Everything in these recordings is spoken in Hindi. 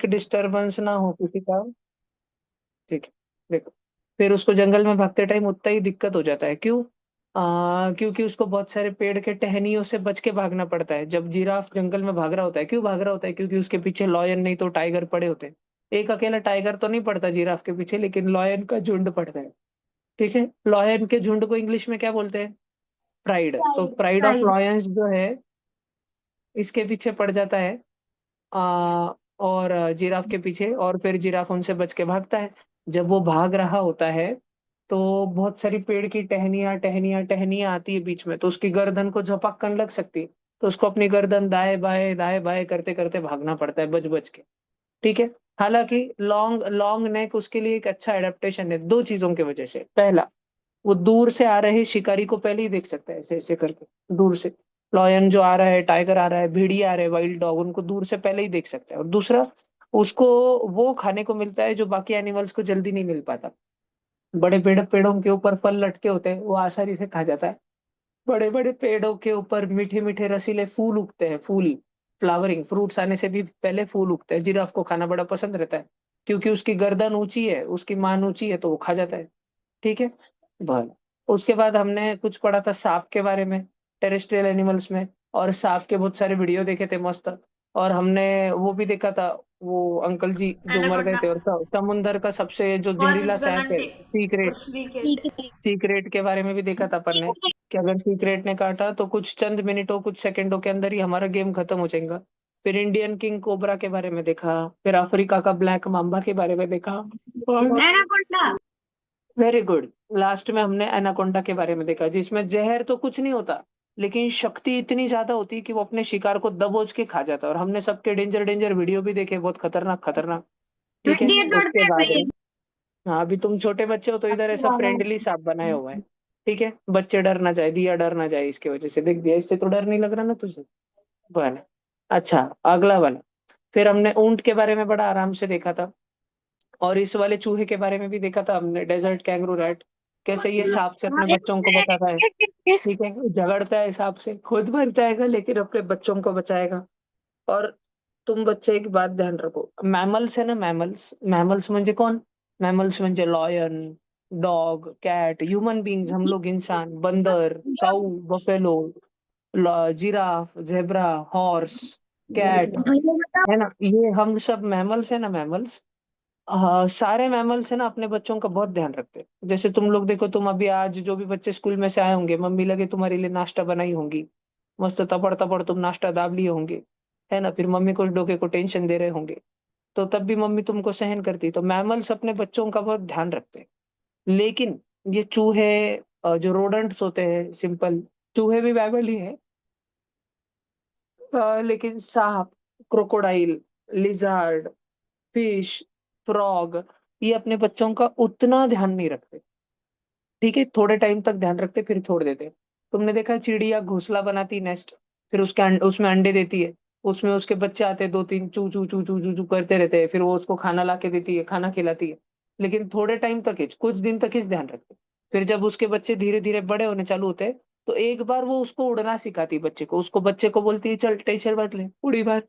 डिस्टरबेंस ना हो किसी का। ठीक है, देखो। फिर उसको जंगल में भागते टाइम उतना ही दिक्कत हो जाता है, क्यों? क्योंकि उसको बहुत सारे पेड़ के टहनियों से बच के भागना पड़ता है। जब जिराफ जंगल में भाग रहा होता है, क्यों भाग रहा होता है? क्योंकि उसके पीछे लॉयन नहीं तो टाइगर पड़े होते हैं। एक अकेला टाइगर तो नहीं पड़ता जिराफ के पीछे, लेकिन लॉयन का झुंड पड़ता है। ठीक है, लॉयन के झुंड को इंग्लिश में क्या बोलते हैं? प्राइड। तो pride. Pride of pride. Lions जो है, इसके पीछे पड़ जाता है। और जिराफ के पीछे, और फिर जिराफ उनसे बच के भागता है। जब वो भाग रहा होता है, तो बहुत सारी पेड़ की टहनियां टहनियां टहनियां आती है बीच में, तो उसकी गर्दन को झपक्कन लग सकती है। तो उसको अपनी गर्दन दाएं बाएं करते करते भागना पड़ता है, बच बच के। ठीक है। हालांकि लॉन्ग लॉन्ग नेक उसके लिए एक अच्छा एडेप्टेशन है, दो चीजों की वजह से। पहला, वो दूर से आ रहे शिकारी को पहले ही देख सकता है, ऐसे ऐसे करके दूर से। लॉयन जो आ रहा है, टाइगर आ रहा है, भेड़िया आ रहे हैं, वाइल्ड डॉग, उनको दूर से पहले ही देख सकता है। और दूसरा, उसको वो खाने को मिलता है जो बाकी एनिमल्स को जल्दी नहीं मिल पाता। बड़े पेड़ों के ऊपर फल लटके होते हैं, वो आसानी से खा जाता है। बड़े बड़े पेड़ों के ऊपर मीठे मीठे रसीले फूल उगते हैं, फूल। फ्लावरिंग फ्रूट्स आने से भी पहले फूल उगते हैं। जिराफ को खाना बड़ा पसंद रहता है, क्योंकि उसकी गर्दन ऊंची है, उसकी मान ऊंची है, तो वो खा जाता है। ठीक है। भले। उसके बाद हमने कुछ पढ़ा था सांप के बारे में, टेरेस्ट्रियल एनिमल्स में। और सांप के बहुत सारे वीडियो देखे थे, मस्त। और हमने वो भी देखा था, वो अंकल जी जो मर गए एनाकोंडा। थे। और समुंदर का सबसे जो जहरीला और सांप है, और सीक्रेट। क्रिकेट। सीक्रेट के बारे में भी देखा था अपन ने, कि अगर सीक्रेट ने काटा तो कुछ चंद मिनटों, कुछ सेकंडों के अंदर ही हमारा गेम खत्म हो जाएगा। फिर इंडियन किंग कोबरा के बारे में देखा। फिर अफ्रीका का ब्लैक माम्बा के बारे में देखा। और एनाकोंडा। Very good. लास्ट में हमने एनाकोंडा के बारे में देखा, जिसमें जहर तो कुछ नहीं होता, लेकिन शक्ति इतनी ज्यादा होती है कि वो अपने शिकार को दबोच के खा जाता है। और हमने सबके डेंजर डेंजर वीडियो भी देखे, बहुत खतरनाक खतरनाक। ठीक है। इंडिया उसके तोड़ते हैं बाद भाई। में, हाँ, अभी तुम छोटे बच्चे हो तो इधर ऐसा फ्रेंडली सांप बनाया हुआ है। ठीक है, बच्चे डर ना जाए, दिया डर ना जाए इसकी वजह से, देख दिया इससे तो डर नहीं लग रहा ना तुझे? बना। अच्छा, अगला वाला। फिर हमने ऊंट के बारे में बड़ा आराम से देखा था। और इस वाले चूहे के बारे में भी देखा था हमने, डेजर्ट कैंगरू रैट। कैसे ये सांप से अपने बच्चों को बचाता है। ठीक है, झगड़ता है सांप से, खुद मर जाएगा लेकिन अपने बच्चों को बचाएगा। और तुम बच्चे एक बात ध्यान रखो, मैमल्स है ना, मैमल्स, मैमल्स म्हणजे कोण? मैमल्स म्हणजे lion, dog, cat, human beings, हम लोग इंसान, बंदर, cow, buffalo, giraffe, zebra, horse, cat, भैया बताओ। है ना, ये हम सब मैमल्स है ना, मैमल्स। सारे मैमल्स है ना, अपने बच्चों का बहुत ध्यान रखते हैं। जैसे तुम लोग देखो, तुम अभी आज जो भी बच्चे स्कूल में से आए होंगे, मम्मी लगे तुम्हारे लिए नाश्ता बनाई होंगी, मस्त तपड़ तपड़ तुम नाश्ता दाब लिए होंगे, है ना। फिर मम्मी को डोके को टेंशन दे रहे होंगे, तो तब भी मम्मी तुमको सहन करती। तो मैमल्स अपने बच्चों का बहुत ध्यान रखते हैं। लेकिन ये चूहे, जो रोडेंट्स होते हैं, सिंपल चूहे भी मैमल ही है। लेकिन सांप, क्रोकोडाइल, लिजार्ड, फिश, फ्रॉग, ये अपने बच्चों का उतना ध्यान नहीं रखते। ठीक है, थोड़े टाइम तक ध्यान रखते फिर छोड़ देते। तुमने देखा है, चिड़िया घोंसला बनाती, नेस्ट, फिर उसमें अंडे देती है। उसमें उसके बच्चे आते हैं, दो तीन, चू चू चू चू चू चू करते रहते हैं, फिर वो उसको खाना ला के देती है, खाना खिलाती है। लेकिन थोड़े टाइम तक ही, कुछ दिन तक ही ध्यान रखते। फिर जब उसके बच्चे धीरे धीरे बड़े होने चालू होते हैं, तो एक बार वो उसको उड़ना सिखाती है, बच्चे को, उसको बच्चे को बोलती है, चल टेंशन मत ले, उड़ी मार।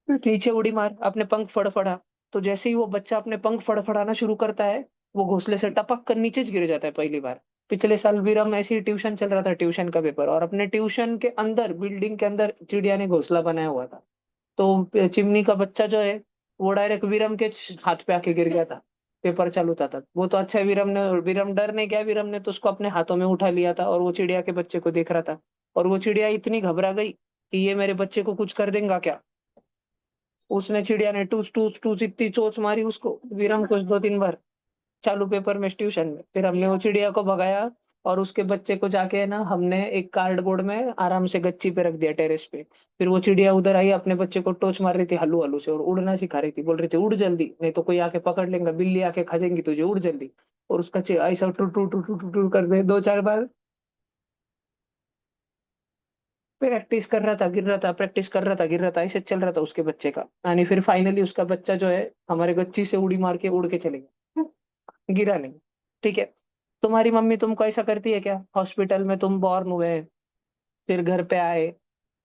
नीचे उड़ी मार, अपने पंख फड़फड़ा। तो जैसे ही वो बच्चा अपने पंख फड़फड़ाना शुरू करता है, वो घोंसले से टपक कर नीचे गिर जाता है पहली बार। पिछले साल विरम ऐसे ही ट्यूशन चल रहा था, ट्यूशन का पेपर, और अपने ट्यूशन के अंदर, बिल्डिंग के अंदर चिड़िया ने घोंसला बनाया हुआ था। तो चिमनी का बच्चा जो है, वो डायरेक्ट विरम के हाथ पे आके गिर गया था। पेपर चालू था तब। वो तो अच्छा है, विरम डर नहीं गया, विरम ने तो उसको अपने हाथों में उठा लिया था, और वो चिड़िया के बच्चे को देख रहा था। और वो चिड़िया इतनी घबरा गई कि ये मेरे बच्चे को कुछ कर देगा क्या। उसने, चिड़िया ने टूस टूस टूस इतनी चोंच मारी उसको, विरम को, दो तीन बार, चालू पेपर में, ट्यूशन में। फिर हमने वो चिड़िया को भगाया, और उसके बच्चे को जाके ना हमने एक कार्डबोर्ड में आराम से गच्ची पे रख दिया, टेरेस पे। फिर वो चिड़िया उधर आई, अपने बच्चे को टोच मार रही थी हल्लू हल्लू से, और उड़ना सिखा रही थी, बोल रही थी उड़ जल्दी, नहीं तो कोई आके पकड़ लेगा, बिल्ली आके खा जाएंगी तुझे, उड़ जल्दी। और उसका ऐसा टू टू टू टू टू टू कर दे दो चार बार। प्रैक्टिस कर रहा था, गिर रहा था, प्रैक्टिस कर रहा था, गिर रहा था, ऐसे चल रहा था उसके बच्चे का। यानी फिर फाइनली उसका बच्चा जो है, हमारे गच्ची से उड़ी मार के उड़ के चले गया, गिरा नहीं। ठीक है। तुम्हारी मम्मी तुमको ऐसा करती है क्या? हॉस्पिटल में तुम बॉर्न हुए, फिर घर पे आए,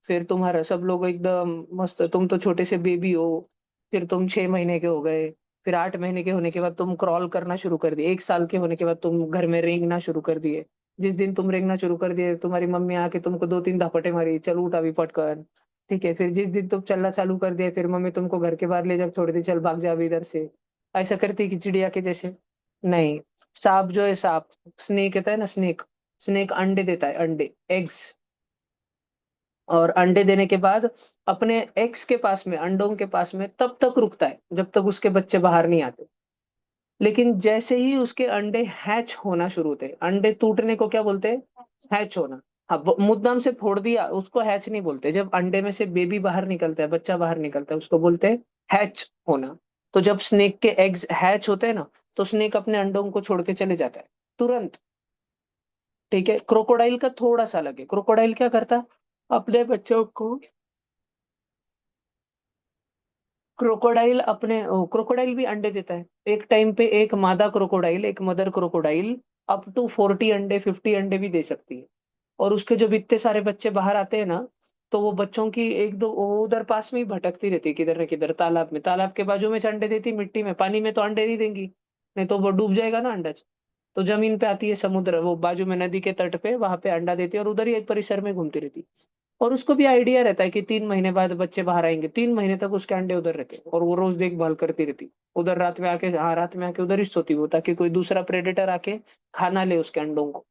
फिर तुम्हारा सब लोग एकदम मस्त, तुम तो छोटे से बेबी हो। फिर तुम 6 महीने के हो गए। फिर 8 महीने के होने के बाद तुम क्रॉल करना शुरू कर दिए। 1 साल के होने के बाद तुम घर में रेंगना शुरू कर दिए। जिस दिन तुम रेंगना शुरू कर दिए, तुम्हारी मम्मी आके तुमको 2 3 धपटे मारी, चल उठ अभी पटकर। ठीक है, फिर जिस दिन तुम चलना चालू कर दिए, फिर मम्मी तुमको घर के बाहर ले जा छोड़ दी, चल भाग जा अभी इधर से। ऐसा करती कि चिड़िया के जैसे। नहीं, सांप जो है, सांप, स्नेक कहता है ना, स्नेक। स्नेक अंडे देता है, अंडे, एग्स। और अंडे देने के बाद अपने एग्स के पास में, अंडों के पास में तब तक रुकता है जब तक उसके बच्चे बाहर नहीं आते। लेकिन जैसे ही उसके अंडे हैच होना शुरू होते हैं, अंडे टूटने को क्या बोलते हैं? हैच होना। हाँ, मुद्दाम से फोड़ दिया उसको हैच नहीं बोलते। जब अंडे में से बेबी बाहर निकलता है, बच्चा बाहर निकलता है, उसको बोलते हैं हैच होना। तो जब स्नेक के एग्स हैच होते हैं ना, तो स्नेक अपने अंडों को छोड़ के चले जाता है, तुरंत। ठीक है, क्रोकोडाइल का थोड़ा सा अलग है। क्रोकोडाइल क्या करता? अपने बच्चों को, क्रोकोडाइल भी अंडे देता है। एक टाइम पे एक मादा क्रोकोडाइल, एक मदर क्रोकोडाइल अप टू 40 अंडे, 50 अंडे भी दे सकती है। और उसके जब इतने सारे बच्चे बाहर आते हैं ना, तो वो बच्चों की एक दो, वो उधर पास में ही भटकती रहती है, किधर न किधर, तालाब में, तालाब के बाजू में अंडे देती, मिट्टी में, पानी में तो अंडे नहीं देंगी, नहीं तो वो डूब जाएगा ना अंडा। तो जमीन पे आती है, समुद्र, वो बाजू में नदी के तट पे, वहां पे अंडा देती है और उधर ही एक परिसर में घूमती रहती है। और उसको भी आइडिया रहता है कि 3 महीने बाद बच्चे बाहर आएंगे, 3 महीने तक उसके अंडे उधर रहते हैं, और वो रोज देखभाल करती रहती। उधर रात में आके, हाँ, रात में आके उधर ही सोती वो, ताकि कोई दूसरा प्रेडेटर आके खा ना ले उसके अंडों को।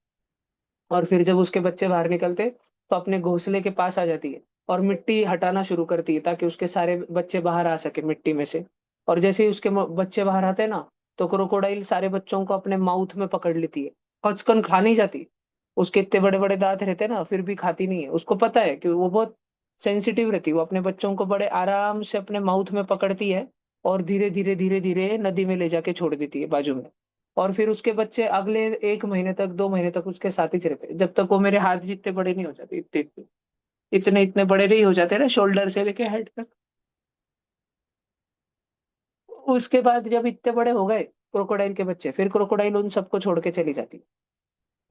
और फिर जब उसके बच्चे बाहर निकलते, तो अपने घोंसले के पास आ जाती है और मिट्टी हटाना शुरू करती है, ताकि उसके सारे बच्चे बाहर आ सके मिट्टी में से। और जैसे ही उसके बच्चे बाहर आते हैं ना, तो क्रोकोडाइल सारे बच्चों को अपने माउथ में पकड़ लेती है। कचकन खा नहीं जाती, उसके इतने बड़े बड़े दांत रहते हैं ना, फिर भी खाती नहीं है। उसको पता है कि वो बहुत सेंसिटिव रहती है, वो अपने बच्चों को बड़े आराम से अपने माउथ में पकड़ती है और धीरे धीरे धीरे धीरे नदी में ले जाके छोड़ देती है बाजू में। और फिर उसके बच्चे अगले 1 महीने तक, 2 महीने तक उसके साथ ही रहते, जब तक वो मेरे हाथ जितने बड़े नहीं हो जाते, इतने इतने इतने इतने बड़े नहीं हो जाते ना, शोल्डर से लेके हेड तक। उसके बाद जब इतने बड़े हो गए क्रोकोडाइल के बच्चे, फिर क्रोकोडाइल उन सबको छोड़ के चली जाती।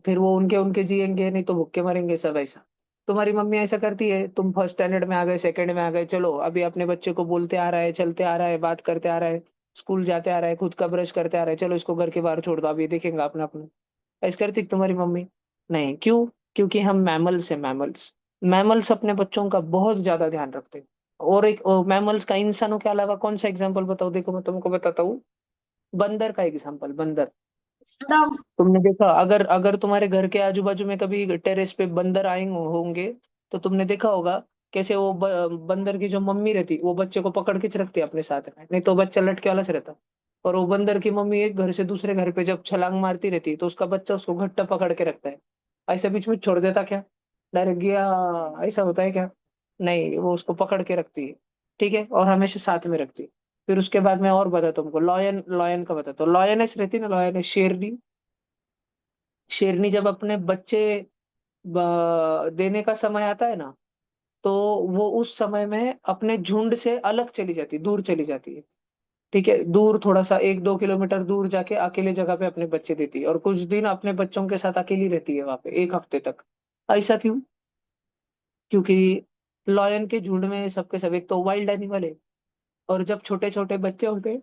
फिर वो उनके उनके जिएंगे, नहीं तो भूखे मरेंगे सब, ऐसा। तुम्हारी मम्मी ऐसा करती है, तुम फर्स्ट स्टैंडर्ड में आ गए, सेकंड में आ गए, चलो अभी अपने बच्चे को बोलते आ रहा है, चलते आ रहा है, बात करते आ रहा है, स्कूल जाते आ रहा है, खुद का ब्रश करते आ रहा है, चलो इसको घर के बाहर छोड़ दो, अभी देखेंगे अपना अपना। ऐसा करती तुम्हारी मम्मी? नहीं, क्यों? क्योंकि हम मैमल्स हैं, मैमल्स। मैमल्स अपने बच्चों का बहुत ज्यादा ध्यान रखते हैं। और एक मैमल्स का इंसानों के अलावा कौन सा एग्जाम्पल बताओ, देखो मैं तुमको बताता हूँ। बंदर का एग्जाम्पल, बंदर। तुमने देखा, अगर अगर तुम्हारे घर के आजू बाजू में कभी टेरेस पे बंदर आए होंगे, तो तुमने देखा होगा कैसे वो बंदर की जो मम्मी रहती, वो बच्चे को पकड़ के रखती है अपने साथ में, नहीं तो बच्चा लटके वाला से रहता। और वो बंदर की मम्मी एक घर से दूसरे घर पे जब छलांग मारती रहती है, तो उसका बच्चा उसको घट्टा पकड़ के रखता है। ऐसा बीच में छोड़ देता क्या? डायरेक्ट गया, ऐसा होता है क्या? नहीं, वो उसको पकड़ के रखती है। ठीक है, और हमेशा साथ में रखती है। फिर उसके बाद मैं और बता तुमको, लॉयन, लॉयन का बता, तो लॉयनेस रहती है ना, लॉयनेस, शेरनी। शेरनी जब अपने बच्चे देने का समय आता है ना, तो वो उस समय में अपने झुंड से अलग चली जाती, दूर चली जाती है। ठीक है, दूर, थोड़ा सा 1 2 किलोमीटर दूर जाके अकेले जगह पे अपने बच्चे देती है, और कुछ दिन अपने बच्चों के साथ अकेली रहती है वहां पे, 1 हफ्ते तक। ऐसा क्यों? क्योंकि लॉयन के झुंड में सबके सब एक तो वाइल्ड एनिमल है, और जब छोटे छोटे बच्चे होते हैं,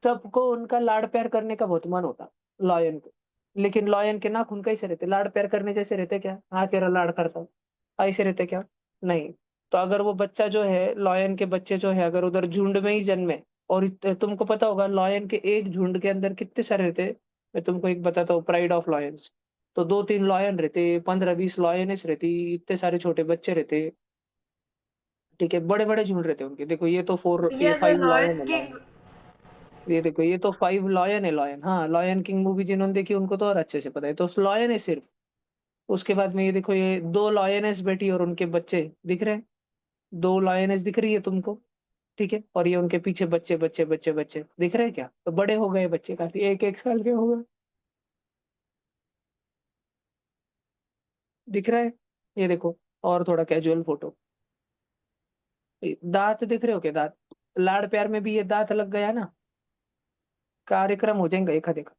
सबको उनका लाड़ प्यार करने का बहुत मन होता, लॉयन को। लेकिन लॉयन के नाखून कैसे रहते? लाड़ प्यार करने जैसे रहते क्या? हाँ, तेरा लाड़ करता हूँ, ऐसे रहते क्या? नहीं। तो अगर वो बच्चा जो है, लॉयन के बच्चे जो है, अगर उधर झुंड में ही जन्मे, और तुमको पता होगा लॉयन के एक झुंड के अंदर कितने सारे रहते? मैं तुमको एक बताता हूँ, प्राइड ऑफ लॉयंस। तो 2 3 लॉयन रहते, 15 20 लॉयनेस रहती, इतने सारे छोटे बच्चे रहते। ठीक है, बड़े बड़े झुंड रहते उनके। देखो ये तो ये भैया द 5 लॉयन लॉयन है, किंग। ये देखो ये तो 5 लॉयन है, लॉयन। हाँ, लॉयन किंग मूवी जिन्होंने देखी उनको तो और अच्छे से पता है, तो लॉयन है सिर्फ। उसके बाद में ये देखो, ये 2 लॉयनेस बेटी और उनके बच्चे दिख रहे हैं। 2 लॉयनेस दिख रही है तुमको? ठीक है, और ये उनके पीछे बच्चे बच्चे बच्चे बच्चे दिख रहे हैं क्या? तो बड़े हो गए बच्चे, काफी 1 1 साल के हो गए। दिख रहा है? ये देखो, और थोड़ा कैजुअल फोटो। दांत दिख रहे हो क्या? दांत, लाड़ प्यार में भी ये दांत लग गया ना, कार्यक्रम हो जाएगा एक आधे का।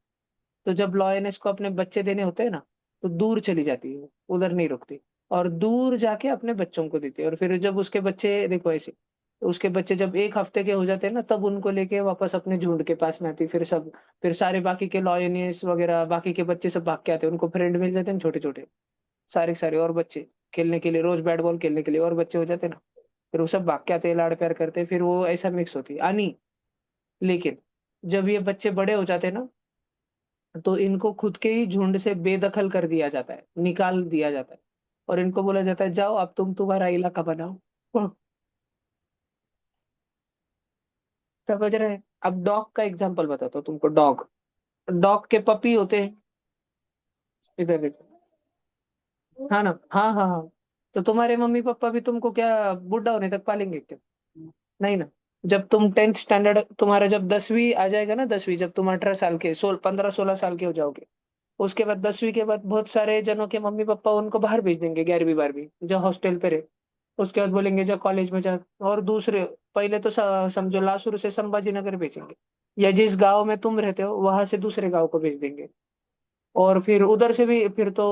तो जब लॉयनेस को अपने बच्चे देने होते हैं ना, तो दूर चली जाती है, उधर नहीं रुकती, और दूर जाके अपने बच्चों को देती है। और फिर जब उसके बच्चे देखो ऐसे, तो उसके बच्चे जब 1 हफ्ते के हो जाते हैं ना, तब उनको लेके वापस अपने झुंड के पास में आती। फिर सारे बाकी के लॉयनियस वगैरह बाकी के बच्चे सब भाग के आते हैं, उनको फ्रेंड मिल जाते हैं छोटे छोटे, सारे के सारे और बच्चे खेलने के लिए, रोज बैट बॉल खेलने के लिए और बच्चे हो जाते हैं ना। फिर वो सब भाग के आते हैं, लाड़ प्यार करते हैं, फिर वो ऐसा मिक्स होती है आनी। लेकिन जब ये बच्चे बड़े हो जाते हैं ना, तो इनको खुद के ही झुंड से बेदखल कर दिया जाता है, निकाल दिया जाता है, और इनको बोला जाता है जाओ अब तुम तुम्हारा इलाका बनाओ। समझ रहे हैं? अब डॉग का एग्जांपल बताता हूँ तुमको। डॉग डॉग के पपी होते हैं, इधर देखो। हाँ ना, हाँ हाँ हाँ। तो तुम्हारे मम्मी पापा भी तुमको क्या बुढ़ा होने तक पालेंगे क्या? नहीं ना। जब तुम 10th स्टैंडर्ड, तुम्हारा जब 10वीं आ जाएगा ना, 10वीं, जब तुम 18 साल के 15-16 साल के हो जाओगे, उसके बाद 10वीं के बाद बहुत सारे जनों के मम्मी पापा उनको बाहर भेज देंगे, 11वीं 12वीं, जो हॉस्टल पे रहे। उसके बाद बोलेंगे जा कॉलेज में जा। और दूसरे, पहले तो समझो लासुर से संभाजी नगर भेजेंगे, या जिस गांव में तुम रहते हो वहां से दूसरे गांव को भेज देंगे। और फिर उधर से भी फिर तो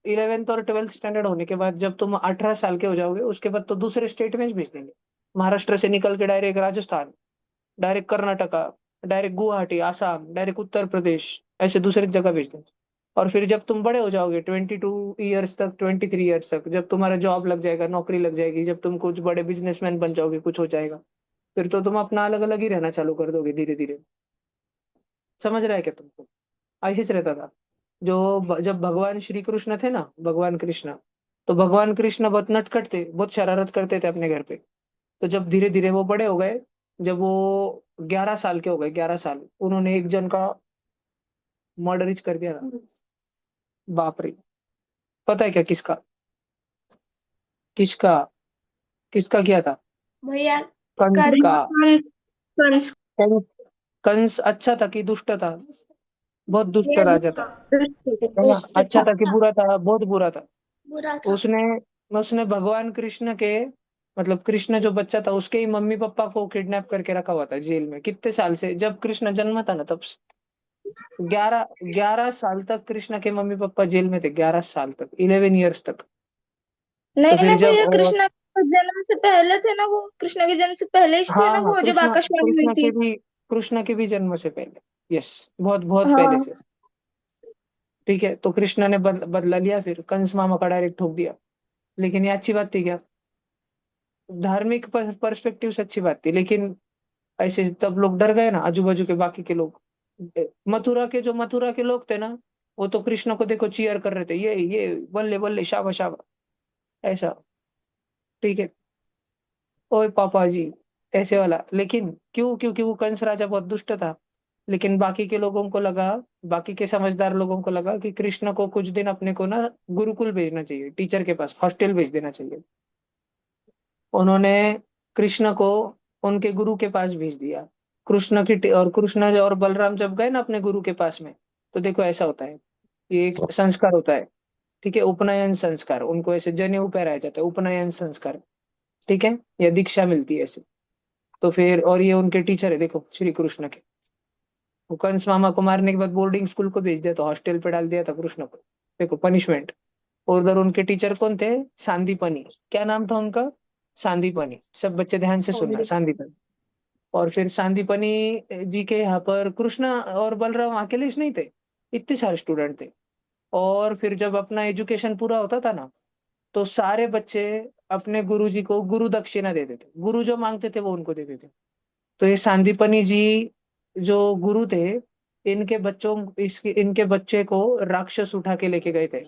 11th और 12th स्टैंडर्ड होने के बाद जब तुम 18 साल के हो जाओगे, उसके बाद तो दूसरे स्टेट में ही भेज देंगे। महाराष्ट्र से निकल के direct Rajasthan, direct Karnataka, direct Guwahati Assam, direct Uttar Pradesh, ऐसे दूसरी जगह भेज देंगे। और फिर जब तुम बड़े हो जाओगे 22 ईयर्स तक, 23 ईयर्स तक, जब तुम्हारा जॉब लग जाएगा, नौकरी लग जाएगी, जब तुम कुछ बड़े बिजनेसमैन बन जाओगे, कुछ हो जाएगा, फिर तो तुम अपना अलग अलग ही रहना चालू कर दोगे धीरे धीरे। समझ रहा है क्या तुमको? ऐसे ही रहता था। जब भगवान श्री कृष्ण थे ना, भगवान कृष्ण, तो भगवान कृष्ण बहुत नटखट थे, बहुत शरारत करते थे अपने घर पे। तो जब धीरे धीरे वो बड़े हो गए, जब वो 11 साल के हो गए, 11 साल, उन्होंने एक जन का मर्डरिज कर दिया था। बाप रे। पता है क्या किसका? किसका? किसका किया था? भैया कंस का। कंस कंस कंस। कंस अच्छा था कि दुष्ट था? बहुत दुष्ट ये राजा था, है ना? दुष्ट अच्छा था। था कि बुरा था? बहुत बुरा था। बुरा था। उसने उसने भगवान कृष्ण के, मतलब कृष्ण जो बच्चा था उसके ही मम्मी पापा को किडनैप करके रखा हुआ था जेल में, कितने साल से, जब कृष्ण जन्म था ना तब से। 11 11 साल तक कृष्ण के मम्मी पापा जेल में थे, 11 साल तक, 11 ईयर्स तक। तो नहीं फिर ना जब भैया, कृष्णा के जन्म से पहले थे ना वो, कृष्णा के जन्म से पहले ही थे हाँ ना हाँ, वो, जब कृष्ण आकाशवाणी हुई कृष्ण के थी। भी कृष्ण के भी जन्म से पहले, यस, बहुत बहुत पहले हाँ। से। ठीक है, तो कृष्ण ने बदला लिया, फिर कंस मामा का डायरेक्ट ठोक दिया। लेकिन ये अच्छी बात थी क्या? धार्मिक पर्सपेक्टिव से अच्छी बात थी, लेकिन ऐसे तब लोग डर गए ना, आजू बाजू के बाकी के लोग। मथुरा के लोग थे ना, वो तो कृष्ण को देखो चीयर कर रहे थे, ये बल्ले बल्ले शाबा शाबा, ऐसा। ठीक है, ओए पापा जी, ऐसे वाला। लेकिन क्यों? क्योंकि वो कंस राजा बहुत दुष्ट था। लेकिन बाकी के समझदार लोगों को लगा कि कृष्ण को कुछ दिन अपने को ना गुरुकुल भेजना चाहिए, टीचर के पास, हॉस्टल भेज देना चाहिए। उन्होंने कृष्ण को उनके गुरु के पास भेज दिया। और कृष्ण और बलराम जब गए ना अपने गुरु के पास में, तो देखो ऐसा होता है, ये एक संस्कार होता है। ठीक है, उपनयन संस्कार, उनको ऐसे जनेऊ पहराया जाता है, उपनयन संस्कार। ठीक है, या दीक्षा मिलती है ऐसे। तो फिर, और ये उनके टीचर है देखो, श्री कृष्ण के। वो कंस मामा को मारने के बाद बोर्डिंग स्कूल को भेज दिया, तो हॉस्टल पे डाल दिया था कृष्ण को, देखो पनिशमेंट। और उधर उनके टीचर कौन थे? सांदीपनी। क्या नाम था उनका? सांदीपनी। सब बच्चे ध्यान से सुनना, सांदीपनी। और फिर सांदीपनी जी के यहाँ पर कृष्ण और बलराम अकेले ही नहीं थे, इतने सारे स्टूडेंट थे। और फिर जब अपना एजुकेशन पूरा होता था ना, तो सारे बच्चे अपने गुरु जी को गुरु दक्षिणा देते थे, गुरु जो मांगते थे वो उनको देते थे। तो ये सांदीपनी जी जो गुरु थे, इनके बच्चे को राक्षस उठा के लेके गए थे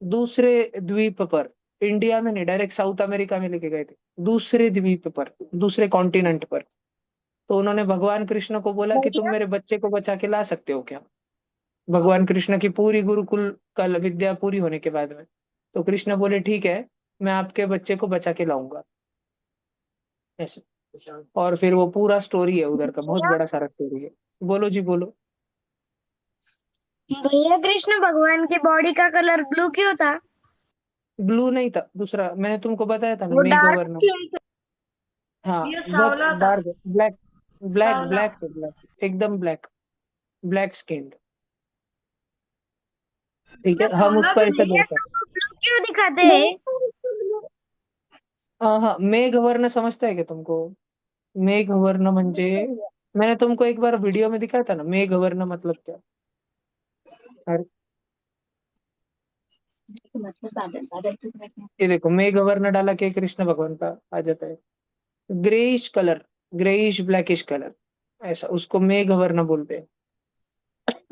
दूसरे द्वीप पर। इंडिया में नहीं, डायरेक्ट साउथ अमेरिका में लेके गए थे, दूसरे द्वीप पर, दूसरे कॉन्टिनेंट पर। तो उन्होंने भगवान कृष्ण को बोला कि तुम भैया मेरे बच्चे को बचा के ला सकते हो क्या? भगवान कृष्ण की पूरी गुरुकुल का विद्या पूरी होने के बाद में। तो कृष्ण बोले ठीक है, मैं आपके बच्चे को बचा के लाऊंगा, ऐसे। और फिर वो पूरा स्टोरी है उधर का, बहुत भैया बड़ा सारा स्टोरी है। बोलो जी बोलो। भैया कृष्ण भगवान की बॉडी का कलर ब्लू क्यों था? ब्लू नहीं था, दूसरा मैंने तुमको बताया था ना, वो मे डार्क गवर्नर। स्किन था। हाँ, ये बहुत सावला था। Dark, black. ब्लैक सावला। ब्लैक ब्लैक, एकदम ब्लैक, ब्लैक स्किन। ठीक है, मैं हम फॉलो उसको भी ऐसे नहीं बोल है सकते। तो वो ब्लू क्यों दिखाते हैं? हाँ हाँ, मेघवर्ण समझता है क्या तुमको? मेघवर्ण म्हणजे, मैंने तुमको एक बार वीडियो में दिखाया था ना, मेघवर्ण मतलब क्या। अरे, मतलब बादल बादल तो रहते हैं। ये देखो मेघवर्ण डाला के कृष्ण भगवान का आ जाता है। Greyish colour, greyish blackish colour, ऐसा उसको मेघवर्ण बोलते हैं।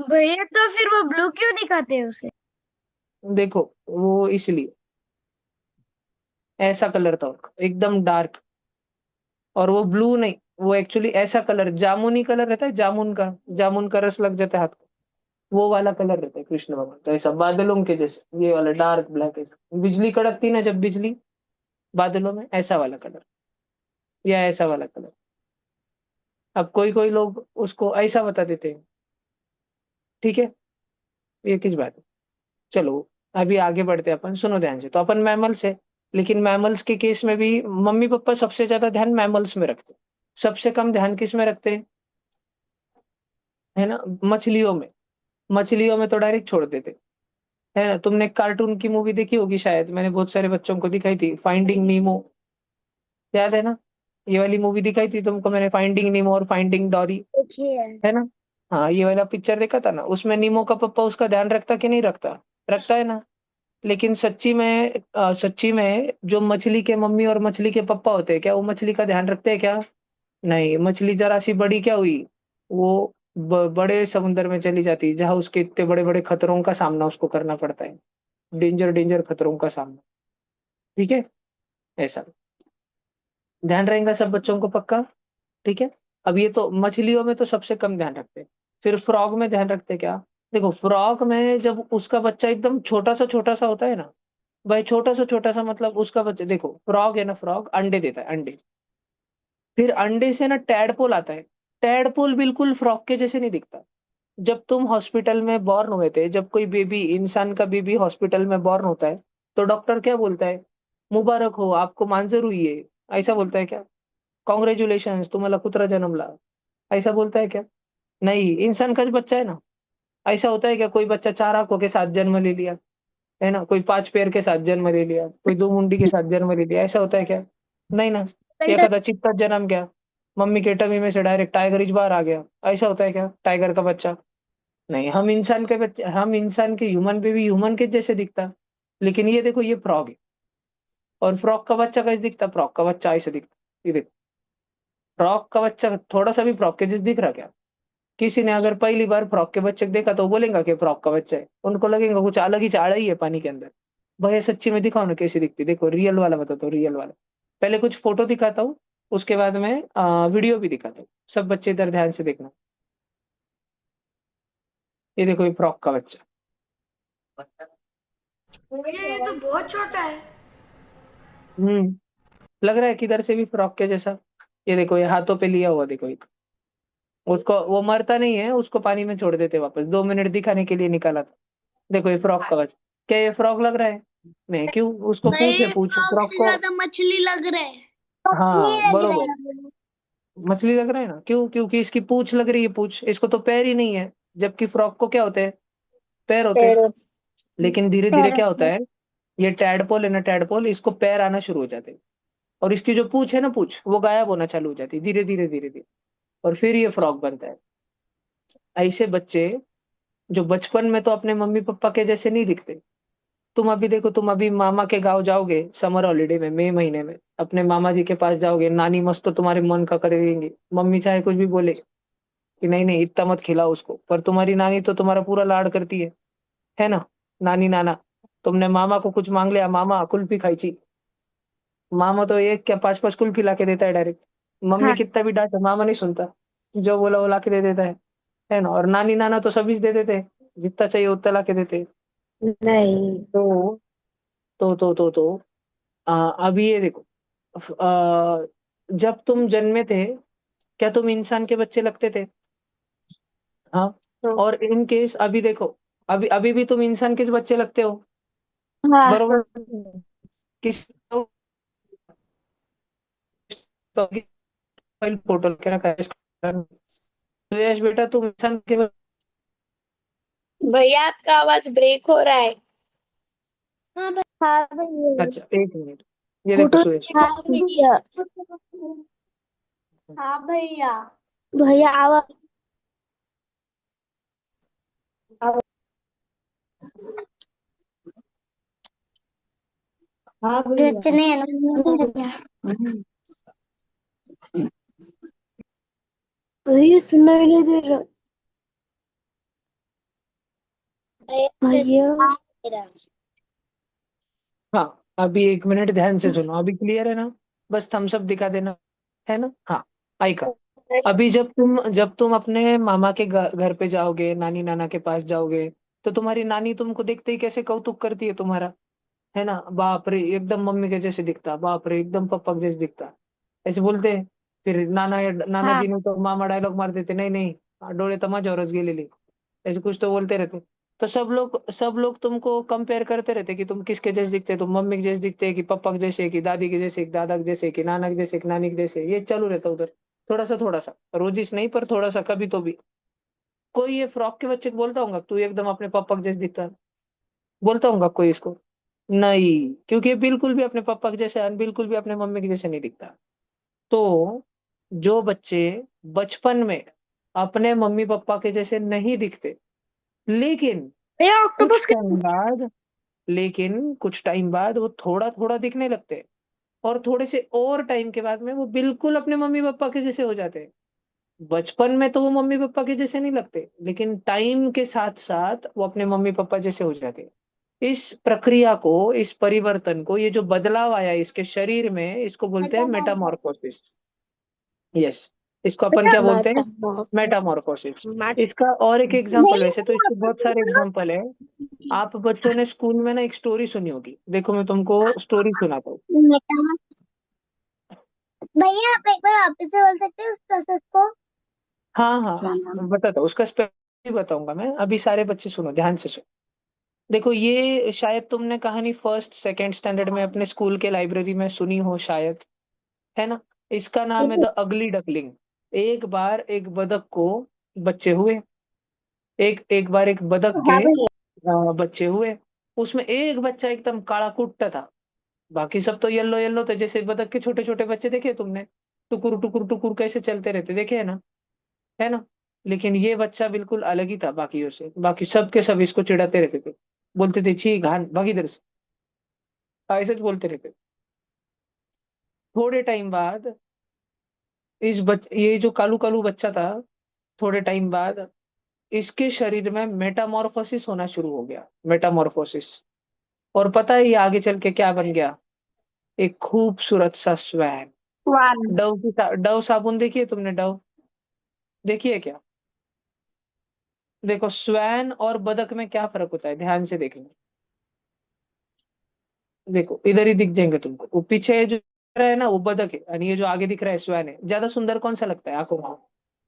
भैया तो फिर वो ब्लू क्यों दिखाते हैं उसे? देखो वो इसलिए, ऐसा कलर था उनका एकदम डार्क, और वो ब्लू नहीं, वो एक्चुअली ऐसा कलर जामुनी कलर रहता है, जामुन का रस लग जाता है हाथ को, वो वाला कलर रहता है कृष्ण भगवान का, ऐसा बादलों के जैसे, ये वाला डार्क ब्लैक, ऐसा बिजली कड़कती ना जब बिजली बादलों में, ऐसा वाला कलर, या ऐसा वाला कलर। अब कोई कोई लोग उसको ऐसा बता देते हैं। ठीक है, ये किस बात है। चलो अभी आगे बढ़ते हैं अपन, सुनो ध्यान से। तो अपन मैमल्स है, लेकिन मैमल्स के केस में भी मम्मी पापा सबसे ज्यादा ध्यान मैमल्स में रखते हैं, सबसे कम ध्यान किस में रखते हैं, है ना, मछलियों में। मछलियों में तो डायरेक्ट छोड़ देते, है ना। तुमने कार्टून की मूवी देखी होगी शायद, मैंने बहुत सारे बच्चों को दिखाई थी, फाइंडिंग नीमो, याद है ना। ये वाली मूवी दिखाई थी तुमको मैंने, फाइंडिंग नीमो और फाइंडिंग डॉरी, देखिए। है ना। हाँ, ये वाला पिक्चर देखा था ना, उसमें नीमो का पप्पा उसका ध्यान रखता कि नहीं रखता, रखता है ना। लेकिन सच्ची में जो मछली के मम्मी और मछली के पापा होते हैं, क्या वो मछली का ध्यान रखते हैं क्या? नहीं, मछली जरा सी बड़ी क्या हुई, वो बड़े समुद्र में चली जाती है, जहां उसके इतने बड़े बड़े खतरों का सामना उसको करना पड़ता है, डेंजर डेंजर खतरों का सामना। ठीक है, ऐसा ध्यान रहेगा सब बच्चों को पक्का। ठीक है। अब ये तो मछलियों में तो सबसे कम ध्यान रखते हैं, फिर फ्रॉग में ध्यान रखते हैं क्या? देखो फ्रॉग में जब उसका बच्चा एकदम छोटा सा होता है ना, भाई छोटा सा मतलब उसका बच्चा, देखो फ्रॉग है ना, फ्रॉग अंडे देता है, अंडे। फिर अंडे से ना टैडपोल आता है, टैडपोल बिल्कुल फ्रॉग के जैसे नहीं दिखता। जब तुम हॉस्पिटल में बॉर्न हुए थे, जब कोई बेबी, इंसान का बेबी हॉस्पिटल में बॉर्न होता है, तो डॉक्टर क्या बोलता है? मुबारक हो, आपको मांजर हुई है, ऐसा बोलता है क्या? कॉन्ग्रेचुलेशन, तुम्हाला कुत्रा जन्मला, ऐसा बोलता है क्या? नहीं, इंसान का जो बच्चा है ना, ऐसा होता है क्या? कोई बच्चा चार आंखों के साथ जन्म ले लिया, है ना, कोई पांच पैर के साथ जन्म ले लिया, कोई दो मुंडी के साथ जन्म ले लिया, ऐसा होता है क्या? नहीं ना। एखादा चित्ता जन्म गया, मम्मी के टमी में से डायरेक्ट टाइगर इस बार आ गया, ऐसा होता है क्या, टाइगर का बच्चा? नहीं, हम इंसान के बच्चे, हम इंसान के ह्यूमन बेबी ह्यूमन के जैसे दिखता। लेकिन ये देखो, ये फ्रॉग है, और फ्रॉग का बच्चा कैसे दिखता? फ्रॉग का बच्चा ऐसे दिखता, ये देखो, फ्रॉग का बच्चा थोड़ा सा भी फ्रॉग के जैसे दिख रहा क्या? किसी ने अगर पहली बार फ्रॉग के बच्चे को देखा तो वो बोलेगा कि फ्रॉग का बच्चा है, उनको लगेगा कुछ अलग ही चाड़ा ही है पानी के अंदर। भैया सच्ची में दिखाओ ना कैसी दिखती, देखो रियल वाला बताता हूँ, रियल वाला। पहले कुछ फोटो दिखाता हूँ, उसके बाद में वीडियो भी दिखाता हूँ, सब बच्चे इधर ध्यान से देखना। ये देखो, ये फ्रॉग का बच्चा। ये तो बहुत छोटा है। हम्म, लग रहा है किधर से भी फ्रॉक के जैसा। ये देखो, ये हाथों पे लिया हुआ, देखो एक, उसको वो मरता नहीं है, उसको पानी में छोड़ देते वापस, 2 मिनट दिखाने के लिए निकाला था। देखो ये फ्रॉक का बच्चा, क्या ये फ्रॉक लग रहा है? नहीं, क्यों? उसको पूछ है, भाई पूछ फ्रॉग फ्रॉक से को। ज्यादा मछली लग रहा है। हाँ मछली लग बरोबर, रहा है। मछली लग रहा है ना, क्यों? क्योंकि इसकी पूछ लग रही है, पूछ, इसको तो पैर ही नहीं है, जबकि फ्रॉक को क्या होते हैं? पैर होते हैं। पैरों लेकिन धीरे धीरे पैरों क्या होता पे। है, ये टैडपोल है ना, टैडपोल, इसको पैर आना शुरू हो जाते हैं, और इसकी जो पूछ है ना, पूछ वो गायब होना चालू हो जाती है, धीरे धीरे धीरे धीरे, और फिर ये फ्रॉक बनता है। ऐसे बच्चे जो बचपन में तो अपने मम्मी पापा के जैसे नहीं दिखते। तुम अभी देखो, तुम अभी मामा के गांव जाओगे समर हॉलीडे में, मई महीने में अपने मामा जी के पास जाओगे, नानी मस्त तो तुम्हारे मन का करेंगी, मम्मी चाहे कुछ भी बोले कि नहीं नहीं इतना मत खिलाओ उसको, पर तुम्हारी नानी तो तुम्हारा पूरा लाड करती है ना। नानी नाना, तुमने मामा को कुछ मांग लिया, मामा कुल्फी खाई, मामा तो एक क्या पांच पांच कुल्फी ला के देता है डायरेक्ट। मम्मी हाँ। कितना भी डांटे, मामा नहीं सुनता, जो बोला वो ला के दे देता है ना। और नानी नाना तो सभी दे देते हैं, जितना चाहिए उतना ला के देते हैं। नहीं। तो तो अभी ये देखो, जब तुम जन्मे थे, क्या तुम इंसान के बच्चे लगते थे? हाँ। तो और इन केस अभी देखो, अभी अभी भी तुम इंसान के बच्चे लगते हो, हाँ। बरोबर। किस तो फोटो क्या रखा है, तो यश बेटा तुम इंसान के भैया आपका आवाज ब्रेक हो रहा है। हाँ हाँ भैया। अच्छा, एक मिनट। ये देखो फोटो सुयश। हाँ भैया। हाँ भैया। भैया आवाज हाँ भैया। रचने है ना। भैया सुना ही नहीं दे रहा। भैया हाँ, अभी एक मिनट ध्यान से सुनो। अभी क्लियर है ना? बस थम्स अप दिखा देना। है ना? हाँ। आइका। अभी जब तुम अपने मामा के घर पे जाओगे, नानी नाना के पास जाओगे, तो तुम्हारी नानी तुमको देखते ही कैसे कौतुक करती है तुम्हारा। है ना? बाप रे, एकदम मम्मी के जैसे दिखता, बाप रे एकदम पापा के जैसे दिखता, ऐसे बोलते हैं। फिर नाना या नाना हाँ जी ने तो मामा डायलॉग मार देते, नहीं नहीं, डोळे तमाजा और गेलेली, ऐसे कुछ तो बोलते रहते। तो सब लोग तुमको कंपेयर करते रहते कि तुम किसके जैसे दिखते, तुम मम्मी के जैसे दिखते कि पापा के जैसे कि दादी के जैसे कि दादा के जैसे कि नाना के जैसे कि नानी के जैसे, ये चालू रहता उधर। थोड़ा सा रोजिस नहीं, पर थोड़ा सा कभी तो भी। कोई ये फ्रॉक के बच्चे को बोलता होगा तू एकदम अपने पापा के जैसे दिखता है? बोलता होगा कोई इसको? नहीं, क्योंकि ये बिल्कुल भी अपने पापा के जैसे और बिल्कुल भी अपने मम्मी के जैसे नहीं दिखता। तो जो बच्चे बचपन में अपने मम्मी पापा के जैसे नहीं दिखते, लेकिन भैया कुछ ऑक्टोपस के। टाइम बाद लेकिन कुछ टाइम बाद वो थोड़ा थोड़ा दिखने लगते हैं, और थोड़े से और टाइम के बाद में वो बिल्कुल अपने मम्मी पापा के जैसे हो जाते हैं। बचपन में तो वो मम्मी पापा के जैसे नहीं लगते, लेकिन टाइम के साथ साथ वो अपने मम्मी पापा जैसे हो जाते हैं। इस प्रक्रिया को, इस परिवर्तन को, ये जो बदलाव आया इसके शरीर में, इसको बोलते हैं मेटामॉर्फोसिस। यस। इसको अपन क्या बोलते हैं? मेटामॉर्फोसिस। इसका और एक एग्जाम्पल, भैया वैसे तो इसके बहुत सारे एग्जाम्पल है। आप बच्चों ने स्कूल में ना एक स्टोरी सुनी होगी, देखो मैं तुमको स्टोरी सुनाता हूँ। भैया आप एक बार वापस से बोल सकते हैं उस प्रोसेस को। हाँ हाँ, मैं बताता हूँ उसका स्पेलिंग बताऊंगा मैं। अभी सारे बच्चे सुनो, ध्यान से सुनो। देखो, ये शायद तुमने कहानी फर्स्ट सेकंड स्टैंडर्ड में अपने स्कूल के लाइब्रेरी में सुनी हो शायद। है ना? इसका नाम है द अगली डकलिंग। एक बार एक बतख को बच्चे हुए। एक एक बार एक बतख के हाँ भैया। बच्चे हुए। उसमें एक बच्चा एकदम काला कुट्टा था। बाकी सब तो येलो येलो थे, जैसे बतख के छोटे छोटे बच्चे देखे तुमने, टुकुर टुकुर टुकुर कैसे चलते रहते, देखे है ना? है ना? लेकिन ये बच्चा बिल्कुल अलग ही था बाकियों से। बाकी सब के सब इसको चिढ़ाते रहते थे, बोलते थे छी घान भाग इधर से, ऐसे बोलते रहते। थोड़े टाइम बाद ये जो कालू कालू बच्चा था, थोड़े टाइम बाद इसके शरीर में मेटामॉर्फोसिस होना शुरू हो गया, मेटामॉर्फोसिस। और पता है ये आगे चल के क्या बन गया? एक खूबसूरत सा स्वैन। वन। डव साबुन देखिए तुमने? डव देखिए क्या? देखो, स्वैन और बदक में क्या फर्क होता है, ध्यान से देखना। देखो, इधर ही दिख जाएंगे तुमको। वो पीछे जो दिख रहा है ना, वो बदक है, और ये जो आगे दिख रहा है स्वैन है। ज्यादा सुंदर कौन सा लगता है आंखों को?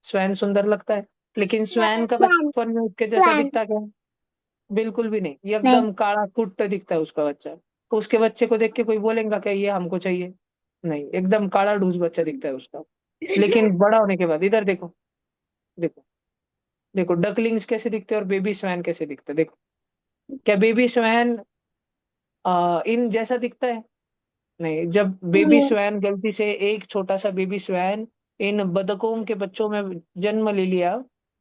स्वैन सुंदर लगता है। लेकिन स्वैन का वन। बचपन में उसके जैसा वन। दिखता क्या? बिल्कुल भी नहीं, ये नहीं। एकदम काला कुट्ट दिखता है उसका बच्चा। तो उसके बच्चे को देख के कोई बोलेगा क्या ये हमको चाहिए? नहीं, एकदम काला ढूस बच्चा दिखता है उसका। लेकिन बड़ा होने के बाद इधर देखो, देखो, देखो डकलिंग्स कैसे दिखते हैं और बेबी स्वैन कैसे दिखते हैं, देखो। क्या बेबी स्वैन इन जैसा दिखता है? नहीं। जब बेबी नहीं। स्वैन गलती से, एक छोटा सा बेबी स्वैन इन बतखों के बच्चों में जन्म ले लिया,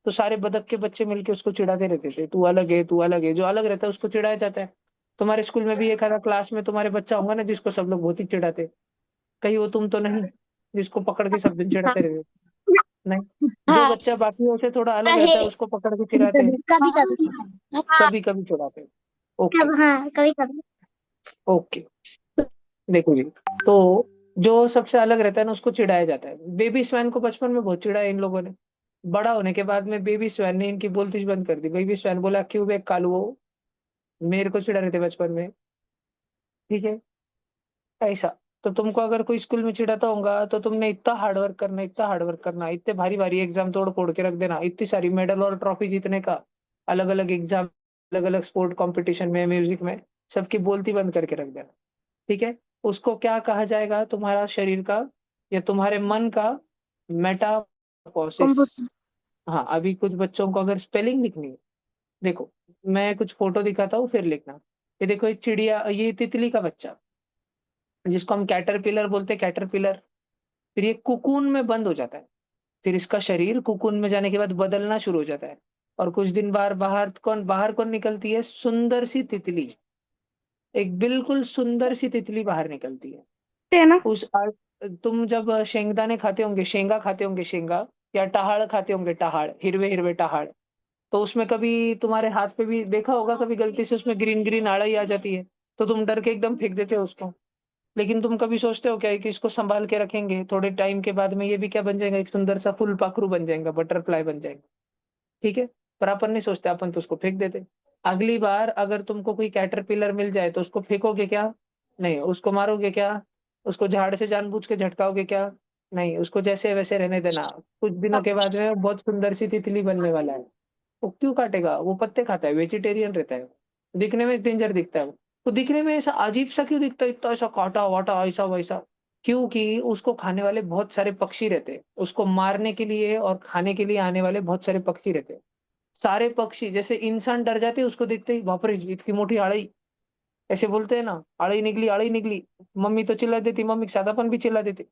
तो सारे बतख के बच्चे मिलके उसको चिढ़ाते रहते थे, तू अलग है, तू अलग है। जो अलग रहता है उसको चिढ़ाया जाता है। तुम्हारे स्कूल में भी एक आधा क्लास में तुम्हारे बच्चा होगा ना जिसको सब लोग बहुत ही चिढ़ाते। कहीं वो तुम तो नहीं, जिसको पकड़ के सब दिन चिढ़ाते रहते? नहीं। जो हाँ बच्चा बाकियों से थोड़ा अलग है। रहता है उसको पकड़ के चिढ़ाते हैं। कभी कभी। हाँ। कभी कभी चिढ़ाते हैं। ओके। कब हाँ कभी कभी। ओके। देखो जी, तो जो सबसे अलग रहता है ना उसको चिढ़ाया जाता है। बेबी स्वैन को बचपन में बहुत चिढ़ाया इन लोगों ने। बड़ा होने के बाद में बेबी स्वैन ने इनकी बोलती बंद कर दी। बेबी स्वैन बोला क्यों बे कालू हो, मेरे को चिढ़ा रहे थे बचपन में। ठीक है? ऐसा। तो तुमको अगर कोई स्कूल में चिढ़ाता होगा तो तुमने इतना हार्डवर्क करना, इतना हार्डवर्क करना, इतने भारी भारी एग्जाम तोड़ फोड़ के रख देना, इतनी सारी मेडल और ट्रॉफी जीतने का, अलग अलग एग्जाम, अलग अलग स्पोर्ट कंपटीशन में, म्यूजिक में, सबकी बोलती बंद करके रख देना। ठीक है? उसको क्या कहा जाएगा? तुम्हारा शरीर का या तुम्हारे मन का मेटामॉर्फोसिस। कंप्यूटर। हाँ, अभी कुछ बच्चों को अगर स्पेलिंग लिखनी है, देखो, मैं कुछ फोटो दिखाता हूँ फिर लिखना। ये देखो, एक चिड़िया, ये तितली का बच्चा, जिसको हम कैटरपिलर बोलते हैं, कैटरपिलर। फिर ये कुकून में बंद हो जाता है। फिर इसका शरीर कुकून में जाने के बाद बदलना शुरू हो जाता है। और कुछ दिन बाहर कौन निकलती है? सुंदर सी तितली। एक बिल्कुल सुंदर सी तितली बाहर निकलती है। है ना। उस आ, तुम जब शेंगदाने खाते होंगे, शेंगा खाते होंगे, शेंगा या टहाड़ खाते होंगे, टहाड़, हिरवे हिरवे टहाड़, तो उसमें कभी तुम्हारे हाथ पे भी देखा होगा, कभी गलती से उसमें ग्रीन ग्रीन आड़ई आ जाती है, तो तुम डर के एकदम फेंक देते हो उसको। लेकिन तुम कभी सोचते हो क्या कि इसको संभाल के रखेंगे, थोड़े टाइम के बाद में ये भी क्या बन जाएगा, एक सुंदर सा फूल पाखरू बन जाएगा, बटरफ्लाई बन जाएगा। ठीक है? पर अपन नहीं सोचते, अपन तो उसको फेंक देते। अगली बार अगर तुमको कोई कैटरपिलर मिल जाए तो उसको फेंकोगे क्या? नहीं। उसको मारोगे क्या? उसको झाड़ से जानबूझ के झटकाओगे क्या? नहीं। उसको जैसे वैसे रहने देना। कुछ दिनों के बाद में वो बहुत सुंदर सी तितली बनने वाला है। वो क्यों काटेगा? वो पत्ते खाता है, वेजिटेरियन रहता है। दिखने में डेंजर दिखता है वो। तो दिखने में ऐसा अजीब सा क्यों दिखता है, इतना ऐसा काटा वाटा ऐसा वैसा? क्योंकि उसको खाने वाले बहुत सारे पक्षी रहते हैं, उसको मारने के लिए और खाने के लिए आने वाले बहुत सारे पक्षी रहते हैं। सारे पक्षी, जैसे इंसान डर जाते हैं उसको देखते ही, बाप रे इतनी मोटी अड़ई, ऐसे बोलते हैं ना, अड़ई निकली, अड़ई निकली। मम्मी तो चिल्ला देती, मम्मी के साथ अपन भी चिल्ला देते।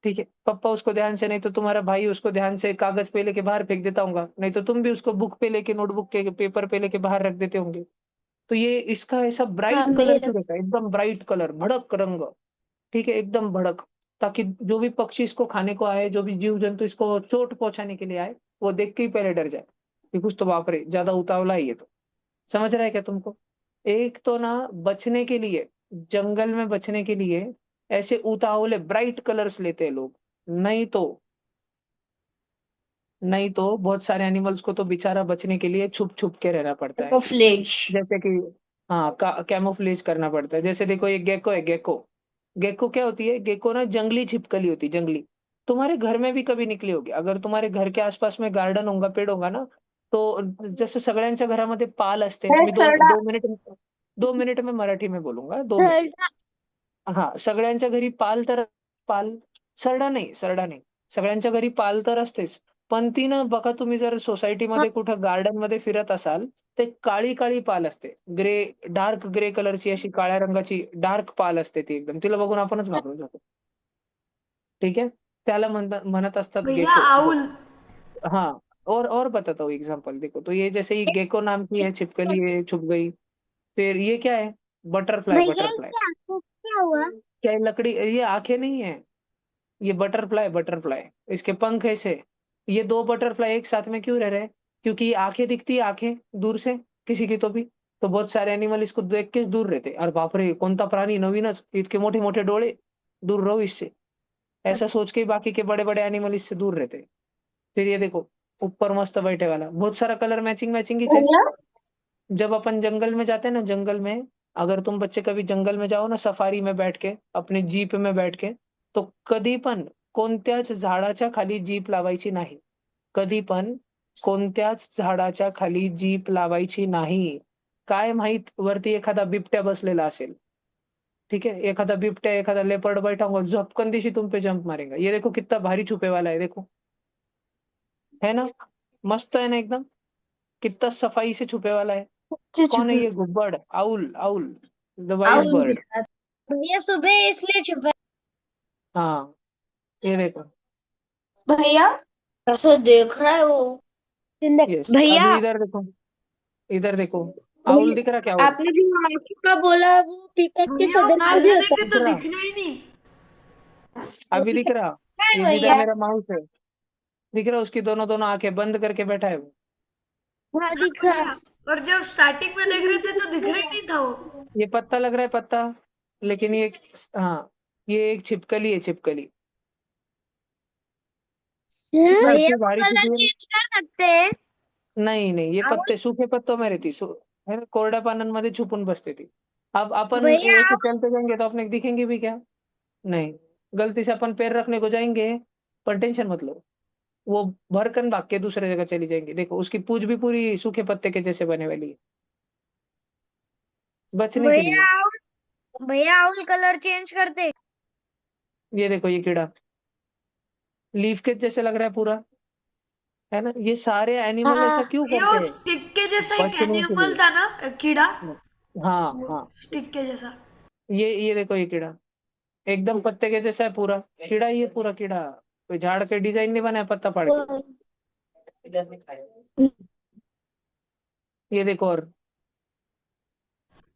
ठीक है, पापा उसको ध्यान से, नहीं तो तुम्हारा भाई उसको ध्यान से कागज पे लेके बाहर फेंक देता होगा, नहीं तो तुम भी उसको बुक पे लेके, नोटबुक के पेपर पे लेके बाहर रख देते होंगे। तो ये इसका ऐसा हाँ ब्राइट कलर मेरा। क्यों रहता है, एकदम ब्राइट कलर, भड़क रंग। ठीक है, एकदम भड़क। ताकि जो भी पक्षी इसको खाने को आए, जो भी जीव जंतु इसको चोट पहुंचाने के लिए आए, वो देख के ही पहले डर जाए कि कुछ तो, बाप रे ज्यादा उतावला है ये तो। समझ रहा है क्या तुमको? एक तो ना, बचने के लिए, जंगल में बचने के लिए ऐसे उतावले ब्राइट कलर्स लेते हैं लोग। नहीं तो नहीं तो बहुत सारे एनिमल्स को तो बेचारा बचने के लिए छुप छुप के रहना पड़ता है। कैमोफ्लेज। जैसे कि, हाँ, कैमोफ्लेज करना पड़ता है। जैसे देखो, एक गेको है, गेको। गेको क्या होती है? गेको ना जंगली छिपकली होती है, जंगली। तुम्हारे घर में भी कभी निकली होगी, अगर तुम्हारे घर के आसपास में गार्डन होगा, पेड़ होगा ना, तो जसं सगळ्यांच्या घरामध्ये पाल असते, मी दोन थर्ड। 2 मिनिट, 2 मिनिट में मराठी में बोलूंगा, 2 मिनिट। थर्ड। हां, सगळ्यांच्या घरी पाल, सरडा नाही. सगळ्यांच्या घरी पाल तर असतेच. पण ती ना बघा, तुम्ही जर सोसायटीमध्ये कुठं गार्डनमध्ये फिरत असाल, ते काळी-काळी पाल असते. डार्क ग्रे कलरची, अशी काळ्या रंगाची डार्क पाल असते ती एकदम. तिला बघून आपणच घाबरून जातो. ठीक है? त्याला म्हणत असतात भैया गेको. आउल। हाँ, और बताता हूँ एग्जांपल। देखो, तो ये जैसे ये गेको नाम की है, छिपकली है, छुप गई। फिर ये क्या है? बटरफ्लाई, भैया बटरफ्लाई। इसके आंखों क्या हुआ? क्या ये लकड़ी, ये आंखें नहीं है, ये बटरफ्लाई, बटरफ्लाई। इसके पंख ऐसे। ये 2 बटरफ्लाई एक साथ में क्यों रह रहे हैं? क्योंकि ये आंखें दिखती है, आंखें दूर से किसी की तो भी। तो बहुत सारे एनिमल इसको देख के दूर रहते हैं। अरे बाप रे! कोणता प्राणी नवीनच, इतके मोठे-मोठे डोळे, दूर रहो इससे। ऐसा सोच के बाकी के बड़े-बड़े एनिमल इससे दूर रहते हैं। फिर ये देखो, ऊपर मस्त बैठे वाला, बहुत सारा कलर मैचिंग मैचिंग ही है। भैया। जब अपन जंगल में जाते हैं ना, जंगल में, अगर तुम बच्चे कभी जंगल में जाओ ना, सफारी में बैठ के, अपनी जीप में बैठ के, तो कधी पण कोणत्याच झाडाच्या खाली जीप लावायची नाही. कधी पण कोणत्याच झाडाच्या खाली जीप लावायची नाही. काय माहित वरती एखादा बिबट्या बसलेला असेल. ठीक है? एखादा बिबट्या, एखादा लेपर्ड बैठा होगा, झपकन दिशी तुम पे जंप मारेगा। ये देखो कितना भारी छुपे वाला है, देखो। है ना? मस्त है ना एकदम? कितना सफाई से छुपे वाला है। से कौन है छुपे। ये? गुब्बड़, owl, owl, the wise owl bird. दिखा। भैया सुबह इसलिए छुपा। हाँ, ये देखो। भैया कैसे देख रहा है वो। यस, भैया। अभी इधर देखो, इधर देखो। आउल दिख रहा क्या? भैया आउल आपने जो आंखों का बोला वो पीकॉक के भैया फदर से भी आगे होता देखे दिख तो रहा? दिखना ही नहीं। अभी दिख रहा? है ये जिधर भैया। मेरा माउस है, दिख रहा? उसकी दोनों दोनों आंखें बंद करके बैठा है वो। हाँ हाँ दिखा। भैया, और जब स्टार्टिंग में देख रहे थे तो दिख रहा ही नहीं था वो। ये पत्ता लग रहा है, पत्ता। लेकिन ये, हाँ, ये एक छिपकली है, छिपकली। भैया इतनी वो भारी कलर छिपकली। चेंज कर सकते हैं। नहीं नहीं, ये आउल। पत्ते सूखे पत्तों में रहती, है ना, कोरड्या पानांमध्ये छुपून बसते ती। अब अपन भैया ऐसे चलते जाएंगे तो अपने दिखेंगे भी क्या? नहीं। गलती से अपन पैर रखने को जाएंगे, पर टेंशन मत लो, वो भरकन भाग के दूसरे जगह चली जाएंगी। देखो, उसकी पूंछ भी पूरी सूखे पत्ते के जैसे बने वाली है, बचने के भैया लिए। भैया आउल कलर चेंज करते। ये देखो, ये कीड़ा लीफ के जैसे लग रहा है पूरा, है ना? ये सारे एनिमल हाँ। ऐसा क्यों भैया करते वो हैं? स्टिक के जैसा एक बचने के एनिमल लिए। था ना, कीड़ा, हाँ वो हाँ, स्टिक के जैसा। ये देखो ये कीड़ा एकदम पत्ते के जैसा है पूरा। कीड़ा ही है पूरा कीड़ा, कोई झाड़ के डिजाइन नहीं बनाया पत्ता फाड़ के। ये देखो, और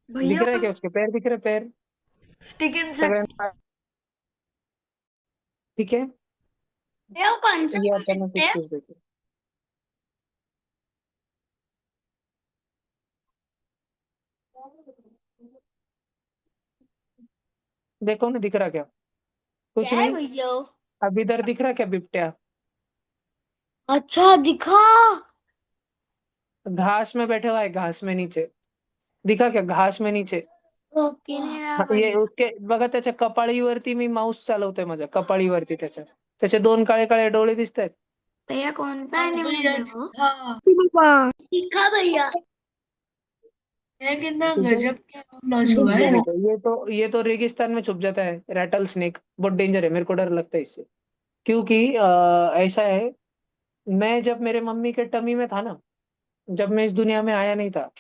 दिख भैया रहा है क्या, उसके पैर दिख रहे, पैर स्टिक सगळे। इंसेक्ट। ठीक है, भैया वो कौन सा ये अपन ने इंसेक्ट है? पिक्चर्स देखे। देखो ना, दिख रहा क्या, कुछ क्या है नहीं। भैया? अब इधर दिख रहा क्या बिबट्या, अच्छा दिखा। घास में बैठे हुआ है, घास में नीचे। दिखा क्या, घास में नीचे। ओके नहीं रहा ये भैया। उसके बघा, त्याच्या कपाळीवरती मी माऊस चालवतोय, माझ्या कपाळीवरती त्याच्या त्याचे दोन काळे काळे डोळे दिसत आहेत। भैया कौन सा एनिमल है वो? दिखा। दिखा भैया। ये कितना ठीक है, गजब का लॉस हुआ ये है। देखो, ये तो रेगिस्तान में छुप जाता है, रैटल स्नेक बहुत डेंजर है, मेरे को डर लगता है इससे। क्योंकि ऐसा है, मैं जब मेरे मम्मी के टमी में था ना, जब मैं इस दुनिया में आया नहीं था,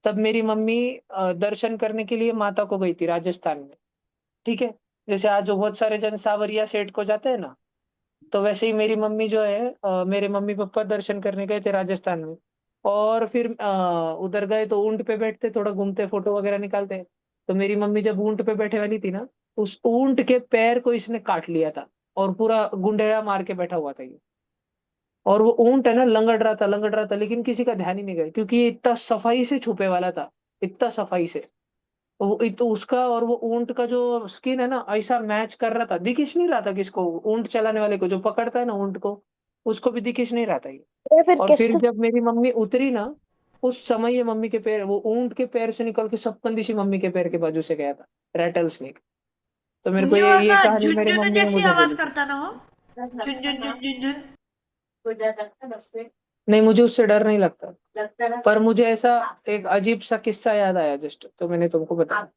तब मेरी मम्मी दर्शन करने के लिए माता को गई थी राजस्थान में। ठीक है, जैसे आज बहुत सारे जन सावरिया सेठ को जाते हैं ना, तो वैसे ही मेरी मम्मी जो है, मेरे मम्मी पापा दर्शन करने गए थे राजस्थान में। और फिर उधर गए तो ऊंट पे बैठते, थोड़ा घूमते, फोटो वगैरह निकालते। तो मेरी मम्मी जब ऊंट पे बैठे वाली थी ना, उस ऊंट के पैर को इसने काट लिया था, और पूरा गुंडेड़ा मार के बैठा हुआ था ये। और वो ऊंट है ना, लंगड़ रहा था, लेकिन किसी का ध्यान ही नहीं गया, क्योंकि ये इतना सफाई से छुपे वाला था, इतना सफाई से। तो उसका और वो ऊंट का जो स्किन है ना, ऐसा मैच कर रहा था, दिख नहीं रहा था किसको, ऊंट चलाने वाले को जो पकड़ता है ना ऊंट को, उसको भी दिख नहीं रहा था ये। ये फिर और फिर किससे? जब मेरी मम्मी उतरी ना, उस समय ये मम्मी के पैर, वो ऊंट के पैर से निकल के सपकंदिशी मम्मी के पैर के बाजू से गया था, रैटल स्नेक। तो मेरे को भैया वो ये ऐसा कहानी मेरी झुनझुन मम्मी ने जैसी मुझे आवाज बोली थी। करता ना वो, झुनझुन झुनझुन झुन। नहीं, मुझे उससे डर नहीं लगता, पर मुझे ऐसा एक अजीब सा किस्सा याद आया जस्ट, तो मैंने तुमको बताया।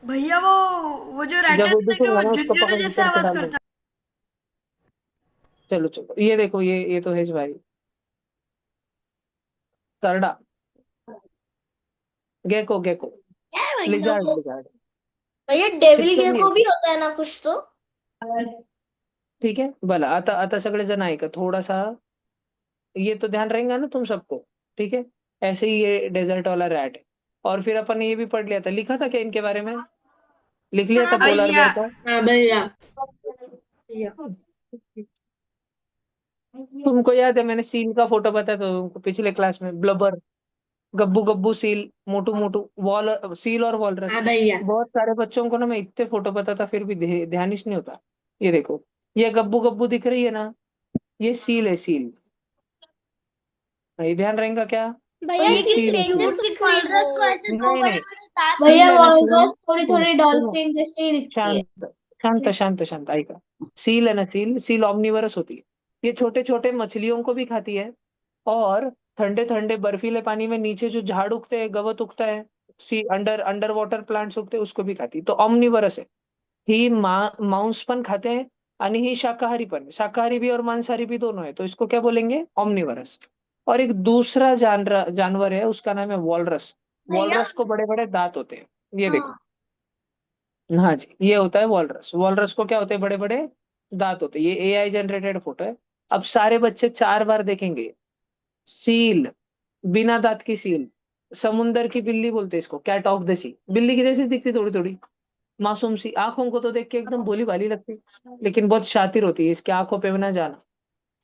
भैया वो जो जब रैटल वो स्नेक है दिखेगा वो ना, उसको झुनझुन पकड़ के जैसा करके आवाज डाल दो। करता। चलो चलो, ये देखो, ये तो है भाई, करडा, गेको गेको, क्या है भैया लिजार्ड वो? लिजार्ड, भैया डेविल छिपकली गेको आहे भी ती। होता है ना कुछ तो? ठीक है, भला आता आता सगळे जण ऐका थोड़ा सा, ये तो ध्यान रहेगा ना तुम सबको। ठीक है, ऐसे ही ये डेजर्ट वाला रैट है। और फिर अपन ने ये भी पढ़ लिया था, लिखा था क्या इनके बारे में, लिख लिया था हाँ पोलार भैया बेयर का। हाँ भैया। भैया तुमको याद है, मैंने सील का फोटो बताया था तुमको पिछले क्लास में, ब्लबर, गब्बू गब्बू सील, मोटू मोटू वॉल, सील और हाँ वॉलरस। भैया। बहुत सारे बच्चों को ना मैं इतने फोटो बताता, फिर भी ध्यान ही नहीं होता। ये देखो, ये गब्बू गब्बू दिख रही है ना, ये सील है, सील। ये ध्यान रहेगा क्या, भैया ये सील सील है, सील। कैसे दिख रही है को ऐसे दो नहीं बड़े नहीं, बड़े दांत? भैया सील है ना, सील, वॉलरस थोड़ी सुनो थोड़ी सुनो, डॉल्फिन जैसे ही दिखती है। शांत शांत शांत शांत, ऐका। सील है ना, सील, सील ऑमनीवरस होती है। ये छोटे छोटे मछलियों को भी खाती है, और ठंडे ठंडे बर्फीले पानी में नीचे जो झाड़ उगते हैं, गवत उगता है, सी अंडर अंडर वाटर प्लांट्स उगते हैं, उसको भी खाती है, तो ऑमनीवरस है। ही मांस पण खाते हैं, आणि ही शाकाहारी पण, शाकाहारी भी और मांसाहारी भी दोनों है, तो इसको क्या बोलेंगे, ऑमनीवरस। और एक दूसरा जानवर है, उसका नाम है वॉलरस। भैया। वॉलरस को बड़े बड़े दांत होते हैं, ये देखो। हाँ। हाँ जी, ये होता है वॉलरस। वॉलरस को क्या होते हैं, बड़े बड़े दांत होते हैं। ये एआई जनरेटेड फोटो है। अब सारे बच्चे 4 बार देखेंगे। सील, बिना दांत की सील, समुंदर की बिल्ली बोलते हैं इसको, कैट ऑफ द सी, बिल्ली की जैसी दिखती, थोड़ी थोड़ी मासूम सी, आंखों को तो देख के एकदम भोली भाली लगती, लेकिन बहुत शातिर होती है, इसकी आंखों पे भी ना जाना।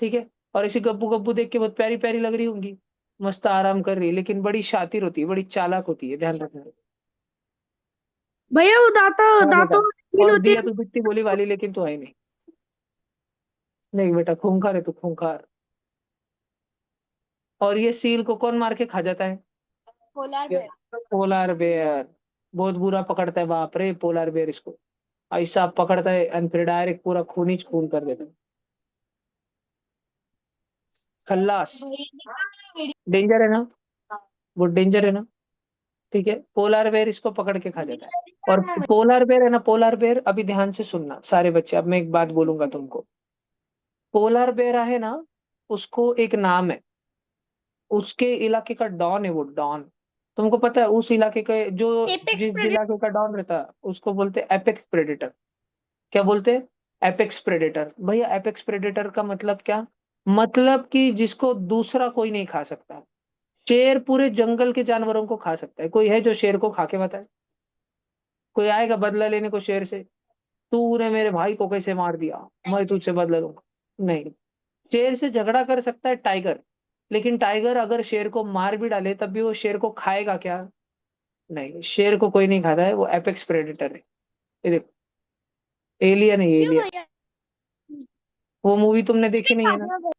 ठीक है, और इसी गब्बू गब्बू देख के बहुत प्यारी प्यारी लग रही होंगी, मस्त आराम कर रही है, लेकिन बड़ी शातिर होती है, बड़ी चालाक होती है, ध्यान रखना। भैया वो दांतों हाँ बेटा, दांतों में सील और होती दिया है। तो दिखती भोली भाली, लेकिन तो है नहीं। नहीं बेटा, खूंखार है तू, खूंखार। और ये सील को कौन मार के खा जाता है, पोलार बेर। Polar bear. बहुत बुरा पकड़ता है, बाप रे, पोलार बेयर इसको ऐसा पकड़ता है, और फिर डायरेक्ट पूरा खून ही खून कर देता है, खल्लास। डेंजर है ना, वो डेंजर है ना। ठीक है, पोलार बेयर इसको पकड़ के खा जाता है। और पोलार बेयर है ना, पोलार बेयर, अभी ध्यान से सुनना सारे बच्चे, अब मैं एक बात बोलूंगा तुमको। पोलार बेयर है ना, उसको एक नाम है, उसके इलाके का डॉन है वो, डॉन। तुमको पता है उस इलाके का जो, एपेक्स जिस प्रेडेटर। इलाके का डॉन रहता है उसको बोलते हैं एपेक्स प्रेडेटर। क्या बोलते हैं? Apex predator. भैया एपेक्स प्रेडेटर का मतलब क्या? मतलब कि जिसको दूसरा कोई नहीं खा सकता। शेर पूरे जंगल के जानवरों को खा सकता है, कोई है जो शेर को खा के बताए? कोई आएगा बदला लेने को शेर से? तूने मेरे भाई को कैसे मार दिया, मैं तुझसे बदला लूंगा? नहीं। शेर से झगड़ा कर सकता है टाइगर, लेकिन टाइगर अगर शेर को मार भी डाले तब भी वो शेर को खाएगा क्या? नहीं, शेर को कोई नहीं खाता है, वो एपेक्स प्रेडेटर है। ये देखो, एलियन है, क्यों एलियन। भैया? वो मूवी तुमने देखी नहीं है ना?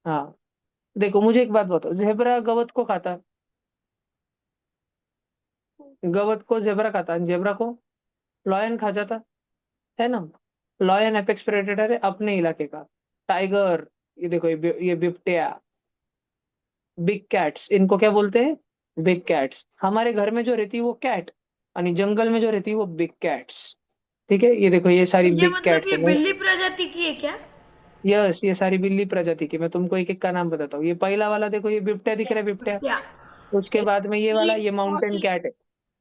हाँ। देखो मुझे एक बात बताओ, जेबरा गवत को खाता है? गवत को जेबरा खाता है, जेबरा को लॉयन खा जाता है ना? लॉयन एपेक्स प्रेडेटर है अपने इलाके का। टाइगर, ये देखो ये बिबटिया, बिग कैट्स, इनको क्या बोलते हैं? Big cats. हमारे घर में जो रहती है वो कैट, यानी जंगल में जो रहती है वो बिग कैट्स। ठीक है, ये देखो ये तो सारी ये बिग मतलब कैट्स ये है। बिल्ली प्रजाति की है क्या? यस, ये सारी बिल्ली प्रजाति की। मैं तुमको एक एक का नाम बताता हूँ। ये पहला वाला देखो, ये बिबट्या दिख रहा है, बिबट्या। क्या? उसके बाद में ये ये वाला, ये माउंटेन मौसी। कैट है,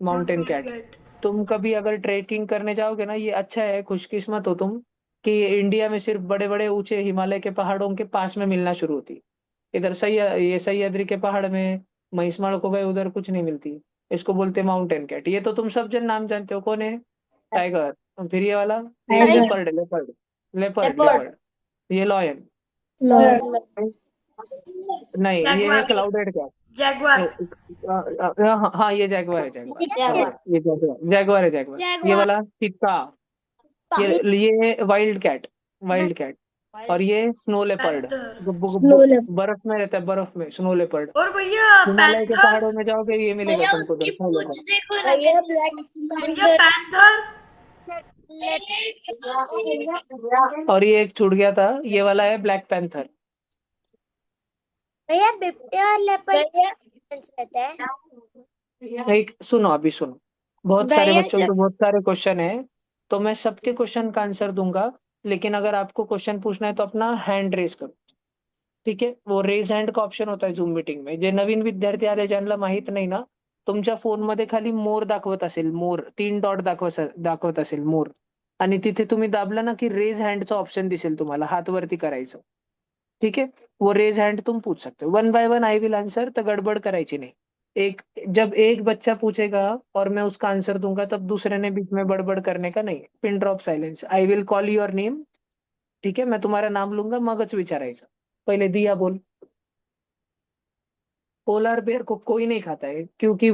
माउंटेन माउंटेन कैट। कैट। तुम कभी अगर ट्रेकिंग करने जाओगे ना, ये अच्छा है, खुशकिस्मत हो तुम कि इंडिया में सिर्फ बड़े बड़े ऊंचे हिमालय के पहाड़ों के पास में मिलना शुरू होती है। इधर ये सह्याद्री के पहाड़ में, महिषमाल को गए उधर कुछ नहीं मिलती। इसको बोलते हैं माउंटेन कैट। ये तो तुम सब जन नाम जानते हो, कौन है? टाइगर। और फिर ये वाला, ये tiger. Leopard, leopard, leopard, leopard. Leopard. ये लॉयन। लॉयन। नहीं, ये है जैगवार। Clouded cat. जैगवार। हाँ हाँ, ये जैगवार है, जैगवार। जैगवार। ये जैगवार, जैगवार है, जैगवार। ये जैगवार। वाला चीता। ये वाइल्ड कैट, वाइल्ड कैट। और ये snow leopard, panther. Snow leopard. बर्फ में रहता है, बर्फ में स्नो लेपर्ड। और भैया हिमालय के पैंथर। पहाड़ों में जाओगे ये मिलेगा भैया तुमको उधर, उसकी स्नो पूंछ लेपर्ड। देखो ना। भैया ब्लैक भैया पैंथर। पैंथर। और ये एक छूट गया था, ये वाला है ब्लैक पैंथर। भैया बिबटे और लेपर्ड रहता है। एक सुनो, अभी सुनो। बहुत सारे भैया बच्चों जब को बहुत सारे क्वेश्चन है, तो मैं सबके क्वेश्चन का आंसर दूंगा। लेकिन अगर आपको क्वेश्चन पूछना है तो अपना हैंड रेस करो। ठीक आहे, वो रेज हँड का ऑप्शन होता झूम मीटिंग में, जे नवीन विद्यार्थी आले ज्यांना माहित नाही ना, तुमच्या फोनमध्ये खाली मोर दाखवत असेल, मोर 3 डॉट दाखवत असेल, मोर. आणि तिथे तुम्ही दाबला ना की रेज हँडचं ऑप्शन दिसेल तुम्हाला, हात वरती करायचं. ठीक है, वो रेज हैंड तुम पूछ सकते हो, one by one I will answer, तो गड़बड़ करायची नहीं। एक, जब एक बच्चा पूछेगा और मैं उसका आंसर दूंगा तब दूसरे ने बीच में बड़बड़ करने का नहीं, pin drop silence, I will call your name. ठीक है, मैं तुम्हारा नाम लूंगा मगच विचारायचं, पहले दिया बोल। पोलार बेयर को कोई नहीं खाता है, क्योंकि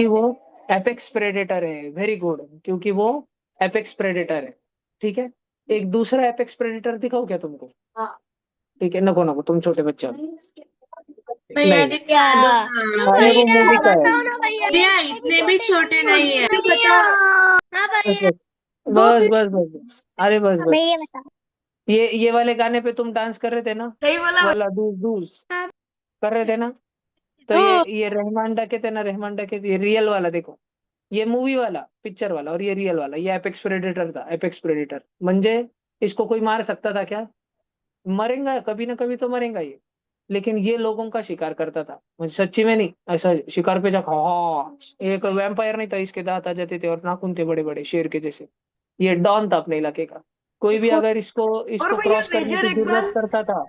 वो एपेक्स प्रेडेटर है, वेरी गुड, क्योंकि वो एपेक्स प्रेडेटर है। ठीक है, एक दूसरा एपेक्स प्रेडेटर दिखाऊं क्या तुमको? हाँ। ठीक है, नको नको, तुम छोटे बच्चे हो। भैया नहीं, दिखा दो ना। क्यों हाँ, ये वो भैया मूवी का है। बताओ ना भैया। भैया इतने भी छोटे नहीं है। भैया। हाँ बस भैया। बस बस बस बस बस। अरे बस बस। भैया बताओ। ये वाले गाने पे तुम डांस कर रहे थे ना, सही बोला। वाला दूस दूस कर रहे थे ना, तो ये रहमान डकैत है ना, रहमान डकैत, ये रियल वाला देखो। ये मूवी वाला, पिक्चर वाला, और ये रियल वाला, ये एपेक्स प्रेडेटर था, एपेक्स प्रेडेटर। म्हणजे इसको कोई मार सकता था क्या? मरेगा कभी ना कभी तो मरेगा ये, लेकिन ये लोगों का शिकार करता था, म्हणजे सच्ची में नहीं, ऐसा शिकार पे जाकर हाँ, एक वैम्पायर नहीं था, इसके दांत आ जाते थे और नाखून थे बड़े बड़े शेर के जैसे। ये डॉन था अपने इलाके का। कोई भी अगर इसको और इसको भैया क्रॉस करने मेजर की जरूरत इकबाल। करता था,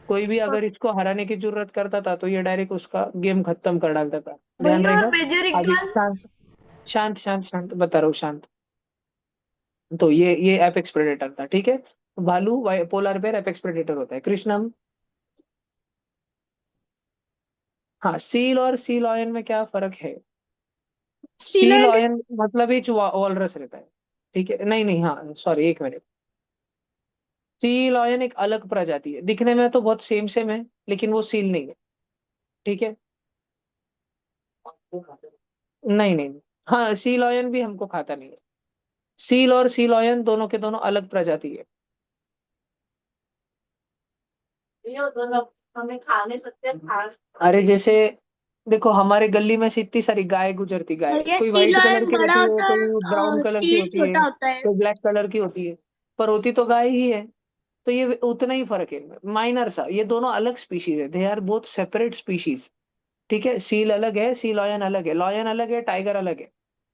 कोई भी अगर इसको हराने की जरूरत करता था तो ये डायरेक्ट उसका गेम खत्म कर डालता था। ध्यान भैया और रहेगा। मेजर अभी इकबाल। शांत, शांत शांत शांत बता रहा हूँ, शांत। तो ये एपेक्स प्रेडेटर था। ठीक है, भालू, पोलर बेर एपेक्स प्रेडेटर होता है। कृष्णम। हाँ, सील और सी लॉयन में क्या फर्क है? सी लॉयन मतलब ही वॉलरस रहता है। ठीक है, नहीं नहीं, हाँ सॉरी, एक मिनट। सी लॉयन एक अलग प्रजाति है, दिखने में तो बहुत सेम सेम है, लेकिन वो सील नहीं है। ठीक है, नहीं नहीं, हाँ सी लॉयन भी हमको खाता नहीं है। सील और सी लॉयन दोनों के दोनों अलग प्रजाति है। ये दोनों हमें खा नहीं सकते, अरे जैसे देखो, हमारे गली में से इतनी सारी गाय गुजरती, गाय भैया कोई सी व्हाइट कलर लायन की बड़ा रहती है, होता है कोई ब्राउन और कलर की सील होती है, छोटा होता है। कोई ब्लैक कलर की होती है, पर होती तो गाय ही है। तो ये उतना ही फर्क है इनमें, माइनर सा। ये दोनों अलग स्पीशीज है, they are both separate species. ठीक है, सील अलग है, सी लॉयन अलग है, लॉयन अलग है, टाइगर अलग है।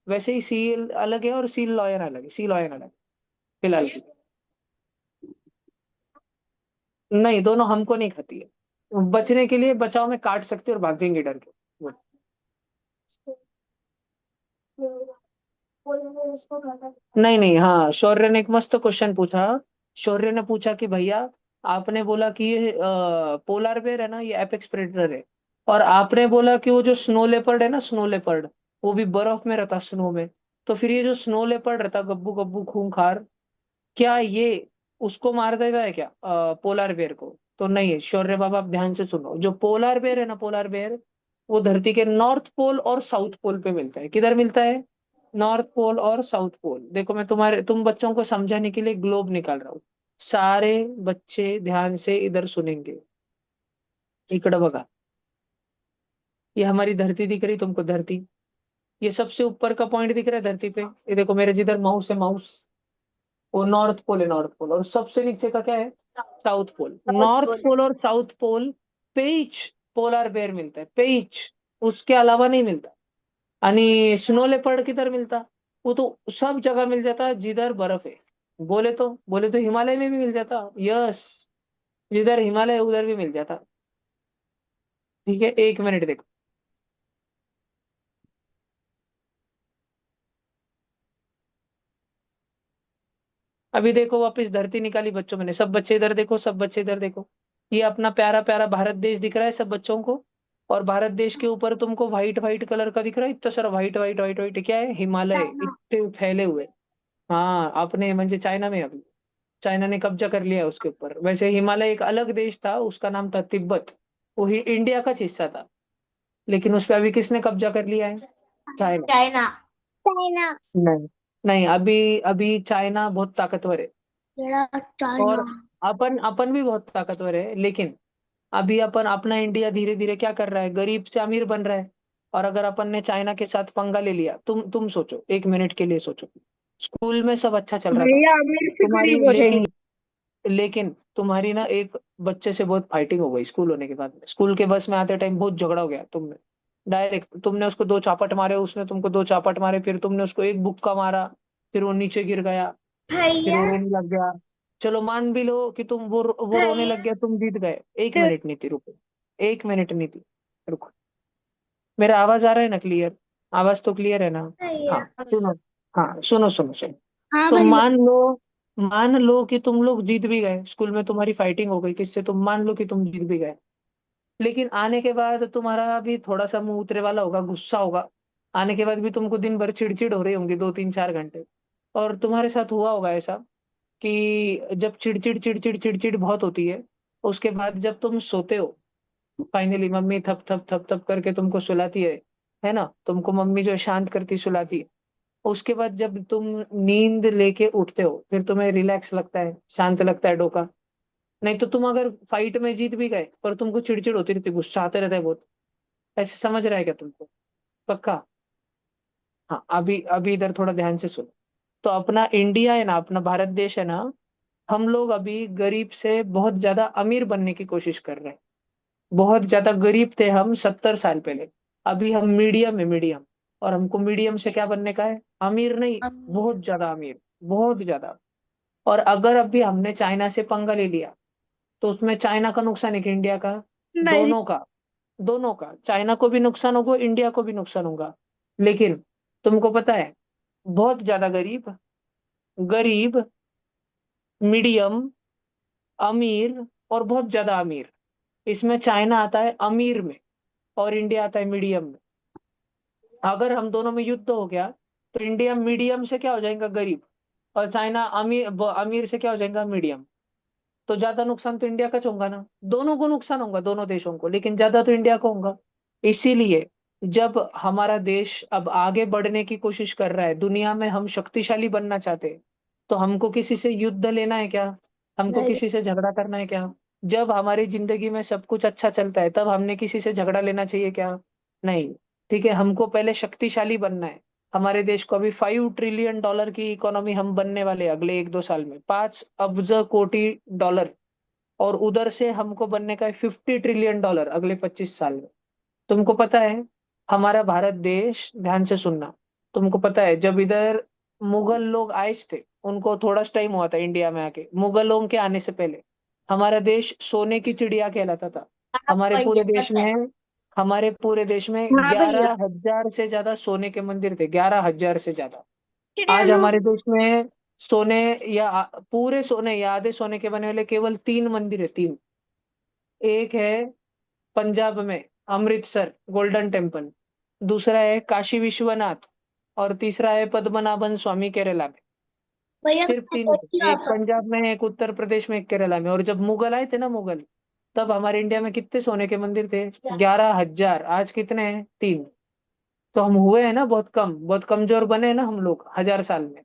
वैसे ही सील अलग है और सील लॉयन अलग है, सी लॉयन अलग है फिलहाल की। नहीं, दोनों हमको नहीं खाती है। बचने के लिए बचाव में काट सकते और भाग जाएंगे डर के। नहीं नहीं, हाँ, शौर्य ने एक मस्त क्वेश्चन पूछा। शौर्य ने पूछा कि भैया, आपने बोला कि ये पोलार बेर है ना, ये एपेक्स प्रेडेटर है। और आपने बोला कि वो जो स्नो लेपर्ड है ना, स्नो लेपर्ड, वो भी बर्फ में रहता, स्नो में। तो फिर ये जो स्नो लेपर्ड रहता, गब्बू गब्बू खूंखार, क्या ये उसको मार देता है क्या, पोलार बेर को? तो नहीं है शौर्य बाबा, आप ध्यान से सुनो। जो पोलार बेर है ना, पोलार बेर, वो धरती के नॉर्थ पोल और साउथ पोल पे मिलता है। किधर मिलता है? नॉर्थ पोल और साउथ पोल। देखो, मैं तुम बच्चों को समझाने के लिए ग्लोब निकाल रहा हूँ। सारे बच्चे ध्यान से इधर सुनेंगे। इकड़ बघा, ये हमारी धरती दिख रही तुमको, धरती। ये सबसे ऊपर का पॉइंट दिख रहा है धरती पे, ये देखो मेरे जिधर माउस है, माउस, वो नॉर्थ पोल है, नॉर्थ पोल। और सबसे नीचे का क्या है? South pole. नॉर्थ पोल और साउथ पोल पे ईच पोलर बेयर मिलता है, पे ईच। उसके अलावा नहीं मिलता। आणि स्नो लेपर्ड किधर मिलता? वो तो सब जगह मिल जाता जिधर बर्फ है। बोले तो हिमालय में भी मिल जाता, यस। जिधर हिमालय है उधर भी मिल जाता। ठीक है, एक मिनट देखो। अभी देखो, वापस धरती निकाली बच्चों, मैंने। सब बच्चे इधर देखो, सब बच्चे इधर देखो। ये अपना प्यारा प्यारा भारत देश दिख रहा है सब बच्चों को। और भारत देश के ऊपर तुमको व्हाइट व्हाइट कलर का दिख रहा है, इतना सारा व्हाइट व्हाइट व्हाइट व्हाइट, क्या है? हिमालय, इतने फैले हुए। हाँ, आपने म्हणजे चाइना में अभी चाइना ने कब्जा कर लिया है उसके ऊपर। वैसे हिमालय एक अलग देश था, उसका नाम था तिब्बत। वो ही इंडिया का हिस्सा था। लेकिन उस पर अभी किसने कब्जा कर लिया है? चाइना। चाइना। चाइना। नहीं नहीं, अभी अभी चाइना बहुत ताकतवर है। केड़ा और चाइना। अपन अपन भी बहुत ताकतवर है, लेकिन अभी अपन अपना इंडिया धीरे धीरे क्या कर रहा है, गरीब से अमीर बन रहा है। और अगर अपन ने चाइना के साथ पंगा ले लिया, तुम सोचो, एक मिनट के लिए सोचो। स्कूल में सब अच्छा चल रहा था भैया अमीर से तुम्हारी, गरीब हो जाएंगे। लेकिन तुम्हारी ना एक बच्चे से बहुत फाइटिंग हो गई स्कूल होने के बाद। स्कूल के बस में आते टाइम बहुत झगड़ा हो गया तुम में। डायरेक्ट तुमने उसको दो चापट मारे, उसने तुमको दो चापट मारे, फिर तुमने उसको एक बुक्का मारा। फिर वो नीचे गिर गया। फिर भैया। वो रोने लग गया। चलो मान भी लो कि वो रोने भैया। लग गया, तुम जीत गए। एक मिनट नीति, रुको। एक मिनट नीति, रुको। मेरा आवाज आ रहा है ना क्लियर? आवाज तो क्लियर है ना? हाँ, भैया। सुनो। हाँ, सुनो सुनो सुनो। हाँ तो भैया। मान लो कि तुम लोग जीत भी गए, स्कूल में तुम्हारी फाइटिंग हो गई किससे, तुम मान लो कि तुम जीत भी गए। लेकिन आने के बाद तुम्हारा भी थोड़ा सा मुंह उतरे वाला होगा, गुस्सा होगा। आने के बाद भी तुमको दिन भर चिड़चिड़ हो रही होंगी, 2 3 4 घंटे। और तुम्हारे साथ हुआ होगा ऐसा कि जब चिड़चिड़ चिड़चिड़ चिड़चिड़ बहुत होती है, उसके बाद जब तुम सोते हो, फाइनली मम्मी थप थप थप थप करके तुमको सुलाती है ना? तुमको मम्मी जो है शांत करती सुलाती है। उसके बाद जब तुम नींद लेके उठते हो, फिर तुम्हें रिलैक्स लगता है, शांत लगता है डोका। नहीं तो तुम अगर फाइट में जीत भी गए, पर तुमको चिड़चिड़ होती रहती, गुस्सा आते रहता है बहुत। ऐसे समझ रहा है क्या तुमको? पक्का? हाँ, अभी अभी इधर थोड़ा ध्यान से सुनो। तो अपना इंडिया है ना, अपना भारत देश है ना, हम लोग अभी गरीब से बहुत ज्यादा अमीर बनने की कोशिश कर रहे हैं। बहुत ज्यादा गरीब थे हम 70 साल पहले। अभी हम मीडियम है, मीडियम। और हमको मीडियम से क्या बनने का है? अमीर नहीं, अमीर। बहुत ज्यादा अमीर, बहुत ज्यादा। और अगर अभी हमने चाइना से पंगा ले लिया, तो उसमें चाइना का नुकसान है कि इंडिया का? नहीं। दोनों का। दोनों का, चाइना को भी नुकसान होगा, इंडिया को भी नुकसान होगा। लेकिन तुमको पता है, बहुत ज्यादा गरीब, गरीब, मीडियम, अमीर, और बहुत ज्यादा अमीर, इसमें चाइना आता है अमीर में, और इंडिया आता है मीडियम में। अगर हम दोनों में युद्ध हो गया, तो इंडिया मीडियम से क्या हो जाएगा, गरीब। और चाइना अमीर से क्या हो जाएगा, मीडियम। तो ज्यादा नुकसान तो इंडिया का होगा ना। दोनों को नुकसान होगा, दोनों देशों को, लेकिन ज्यादा तो इंडिया को होगा। इसीलिए जब हमारा देश अब आगे बढ़ने की कोशिश कर रहा है, दुनिया में हम शक्तिशाली बनना चाहते हैं, तो हमको किसी से युद्ध लेना है क्या? हमको नहीं। किसी से झगड़ा करना है क्या? जब हमारी जिंदगी में सब कुछ अच्छा चलता है, तब हमने किसी से झगड़ा लेना चाहिए क्या? नहीं। ठीक है, हमको पहले शक्तिशाली बनना है। हमारे देश को अभी $5 ट्रिलियन की इकोनॉमी हम बनने वाले हैं अगले 1-2 साल में, 5 अब्ज कोटी डॉलर। और उधर से हमको बनने का है $50 ट्रिलियन अगले 25 साल में। तुमको पता है हमारा भारत देश, ध्यान से सुनना, तुमको पता है जब इधर मुगल लोग आए थे, उनको थोड़ा टाइम हुआ था इंडिया में आके, मुगलों के आने से पहले हमारा देश सोने की चिड़िया कहलाता था। हाँ हमारे भैया पूरे देश पता है। में हमारे पूरे देश में हाँ भैया। 11,000 से ज्यादा सोने के मंदिर थे, 11,000 से ज्यादा। चिड़िया आज लोग। हमारे देश में सोने या पूरे सोने या आधे सोने के बने वाले केवल 3 मंदिर है, 3। एक है पंजाब में, अमृतसर गोल्डन टेम्पल। दूसरा है काशी विश्वनाथ। और तीसरा है पद्मनाभन स्वामी केरला में। भैया सिर्फ मैं 3 देखती थे, हूँ एक पंजाब में, एक उत्तर प्रदेश में, एक केरला में। और जब मुगल आए थे ना, मुगल, तब हमारे इंडिया में कितने सोने के मंदिर थे? 11,000। आज कितने हैं? 3। तो हम हुए हैं ना बहुत कम, बहुत कमजोर बने हैं ना हम लोग 1000 साल में,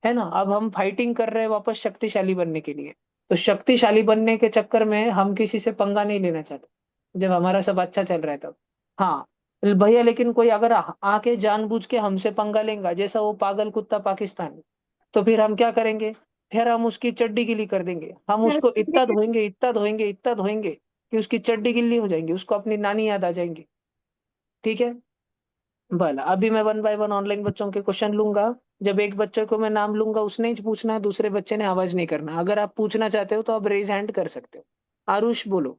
है ना। अब हम फाइटिंग कर रहे हैं वापस शक्तिशाली बनने के लिए। तो शक्तिशाली बनने के चक्कर में हम किसी से पंगा नहीं लेना चाहते जब हमारा सब अच्छा चल रहा है तब। हाँ भैया, लेकिन कोई अगर आके जानबूझ के हमसे पंगा लेगा, जैसा वो पागल कुत्ता पाकिस्तान, तो फिर हम क्या करेंगे? फिर हम उसकी चड्डी गिली कर देंगे। हम उसको इतना धोएंगे, इतना धोएंगे, इतना धोएंगे कि उसकी चड्डी गिल्ली हो जाएंगी, उसको अपनी नानी याद आ जाएंगी। ठीक है। भला अभी मैं 1 बाय 1 ऑनलाइन बच्चों के क्वेश्चन लूंगा। जब एक बच्चे को मैं नाम लूंगा, उसने ही पूछना है, दूसरे बच्चे ने आवाज नहीं करना। अगर आप पूछना चाहते हो तो आप रेज हैंड कर सकते हो। आरुष बोलो।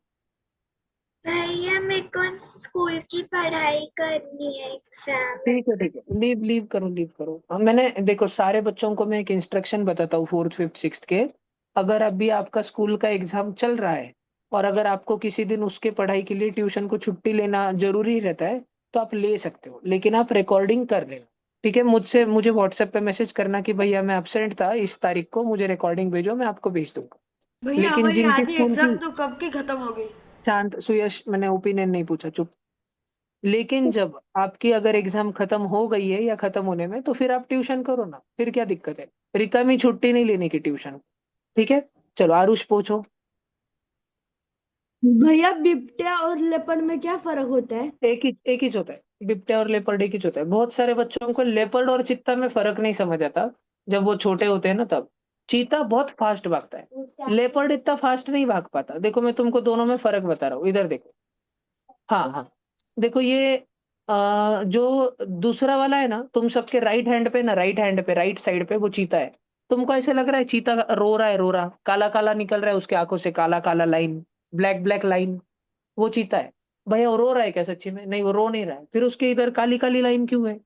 भैया मेरे को स्कूल की पढ़ाई करनी है, एग्जाम है। ठीक है, ठीक है, लीव लीव करो, लीव करो। मैंने देखो सारे बच्चों को मैं एक इंस्ट्रक्शन बताता हूँ, 4th 5th 6th के। अगर अभी आपका स्कूल का एग्जाम चल रहा है और अगर आपको किसी दिन उसके पढ़ाई के लिए ट्यूशन को छुट्टी लेना जरूरी रहता है, तो आप ले सकते हो, लेकिन आप रिकॉर्डिंग कर लेना। ठीक है, मुझे व्हाट्सएप पे मैसेज करना कि भैया मैं एब्सेंट था इस तारीख को, मुझे रिकॉर्डिंग भेजो, मैं आपको भेज दूंगा। भैया लेकिन हमारी जिनकी आधी स्कूल की, एग्जाम तो कब की खत्म हो गई। शांत सुयश, मैंने ओपिनियन नहीं पूछा, चुप। लेकिन जब आपकी अगर एग्जाम खत्म हो गई है या खत्म होने में, तो फिर आप ट्यूशन करो ना, फिर क्या दिक्कत है? रिकमी छुट्टी नहीं लेने की ट्यूशन। ठीक है। चलो आरुष पूछो। भैया बिबट्या और लेपर्ड में क्या फर्क होता है? एक ही होता है, बिबटे और लेपर्ड एक ही होता है। बहुत सारे बच्चों को लेपर्ड और चीता में फर्क नहीं समझ आता जब वो छोटे होते हैं ना तब। चीता बहुत फास्ट भागता है, लेपर्ड इतना फास्ट नहीं भाग पाता। देखो मैं तुमको दोनों में फर्क बता रहा हूँ, इधर देखो। हाँ हाँ, देखो ये जो दूसरा वाला है ना, तुम सबके राइट हैंड पे ना, राइट हैंड पे, राइट साइड पे वो चीता है। तुमको ऐसे लग रहा है चीता रो रहा है, रो रहा, काला काला निकल रहा है उसके आंखों से, काला काला लाइन, ब्लैक ब्लैक लाइन, वो चीता है। भैया वो रो रहा है क्या सच्ची में? नहीं, वो रो नहीं रहा है। फिर उसके इधर काली काली लाइन क्यों है?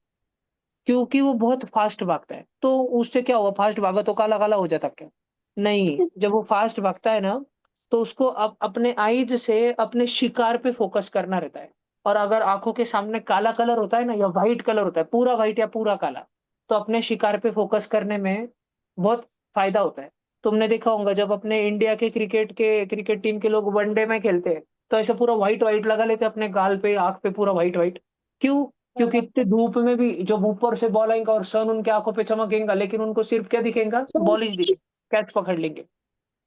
क्योंकि वो बहुत फास्ट भागता है। तो उससे क्या हुआ? फास्ट भागा तो काला काला हो जाता क्या? नहीं, जब वो फास्ट भागता है ना, तो उसको अपने आईज से अपने शिकार पे फोकस करना रहता है। और अगर आंखों के सामने काला कलर होता है ना, या व्हाइट कलर होता है, पूरा व्हाइट या पूरा काला, तो अपने शिकार पे फोकस करने में बहुत फायदा होता है। तुमने देखा होगा जब अपने इंडिया के क्रिकेट टीम के लोग वनडे में खेलते हैं, तो ऐसे पूरा व्हाइट व्हाइट लगा लेते हैं अपने गाल पे, आंख पे, पूरा व्हाइट व्हाइट। क्यों? क्योंकि इतने धूप में भी जब ऊपर से बॉल आएगा और सन उनके आंखों पे चमकेगा, लेकिन उनको सिर्फ क्या दिखेगा? बॉल ही दिखेगा, कैच पकड़ लेंगे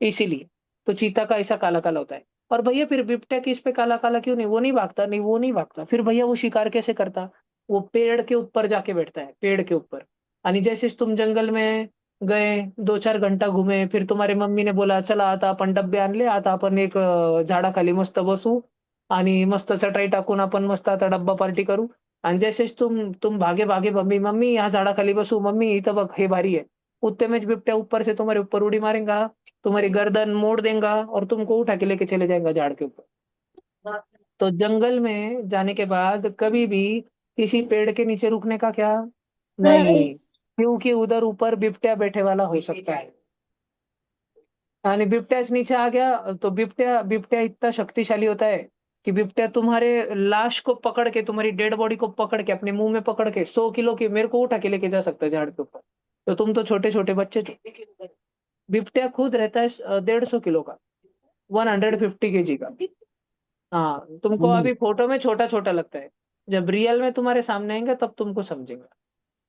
इसीलिए। तो चीता का ऐसा काला काला होता है। और भैया फिर बिबट्या की इस पे काला काला क्यों नहीं? वो नहीं भागता, नहीं वो नहीं भागता, फिर भैया वो शिकार कैसे करता? वो पेड़ के ऊपर जाके बैठता है, पेड़ के ऊपर। आणि जैसे तुम जंगल में गए, 2-4 घंटा घुमे, फिर तुम्हारी मम्मी ने बोला चला आता आपण डब्बे आणले, आता आपण एक झाडाखाली मस्त बसू आणि मस्त चटाई टाकून आपण मस्त आता डब्बा पार्टी करू। आणि जैसेच तुम भागे भागे, मम्मी मम्मी यहाँ झाडाखाली बसू, मम्मी इथं बघ हे भारी है। उतने में बिबट्या ऊपर से तुम्हारे ऊपर उड़ी मारेगा, तुम्हारी गर्दन मोड़ देगा और तुमको उठा के लेके चले जाएगा झाड़ के ऊपर। तो जंगल में जाने के बाद कभी भी किसी पेड़ के नीचे रुकने का क्या? नहीं, क्योंकि उधर ऊपर बिबट्या बैठे वाला हो सकता है। आणि बिबट्याच नीचे आ गया तो बिबट्या बिबट्या इतना शक्तिशाली होता है कि बिबट्या तुम्हारे लाश को पकड़ के, तुम्हारी डेड बॉडी को पकड़ के, अपने मुंह में पकड़ के 100 किलो की मेरे को उठा के लेके जा सकता है झाड़ के ऊपर। तो तुम तो छोटे छोटे बच्चे थे। बिबट्या खुद रहता है 150 किलो का, 150 केजी का। हाँ, तुमको अभी फोटो में छोटा छोटा लगता है, जब रियल में तुम्हारे सामने आएंगे तब तुमको समझेगा।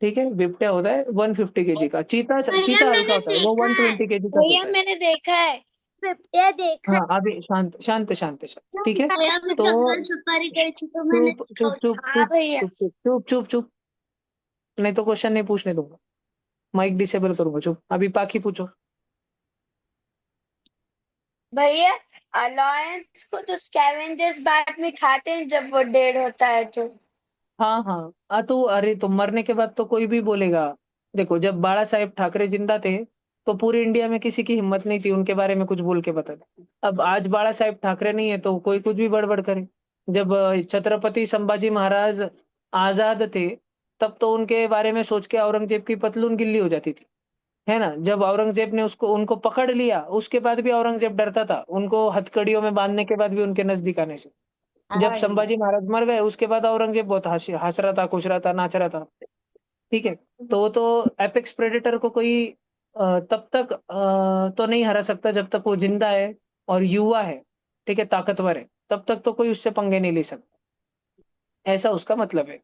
ठीक है, बिबट्या होता है 150 केजी का, चीता भैया चीता हल्का मैंने होता है, वो देखा है। 120 केजी तक भैया होता है। मैंने देखा है। बिबट्या देखा हाँ अभी शांत शांत शांत शांत, ठीक है। है। भैया मैं तो जंगल सफारी गई थी तो मैंने चुप देखा चुप होता। चुप हाँ चुप भैया। चुप चुप चुप चुप चुप। नहीं तो क्वेश्चन नहीं पूछने दूंगा, माइक डिसेबल करूंगा। चुप, अभी पाखी पूछो। भैया अलायंस को तो स्कैवेंजर्स बाद में खाते हैं जब वो डेड होता है तो। हाँ हाँ, तो अरे तो मरने के बाद तो कोई भी बोलेगा। देखो, जब बाला साहेब ठाकरे जिंदा थे तो पूरे इंडिया में किसी की हिम्मत नहीं थी उनके बारे में कुछ बोल के बता दे। अब आज बाला साहेब ठाकरे नहीं है तो कोई कुछ भी बड़बड़ करे। जब छत्रपति संभाजी महाराज आजाद थे, तब तो उनके बारे में सोच के औरंगजेब की पतलून गिल्ली हो जाती थी, है ना। जब औरंगजेब ने उसको उनको पकड़ लिया, उसके बाद भी औरंगजेब डरता था उनको हथकड़ियों में बांधने के बाद भी उनके नजदीक आने से। जब संभाजी महाराज मर गए, उसके बाद औरंगजेब बहुत हंस रहा था, खुश रहा था, नाच रहा था। ठीक है। तो एपेक्स प्रेडेटर को कोई तब तक तो नहीं हरा सकता जब तक वो जिंदा है और युवा है, ठीक है, ताकतवर है, तब तक तो कोई उससे पंगे नहीं ले सकता। ऐसा उसका मतलब है।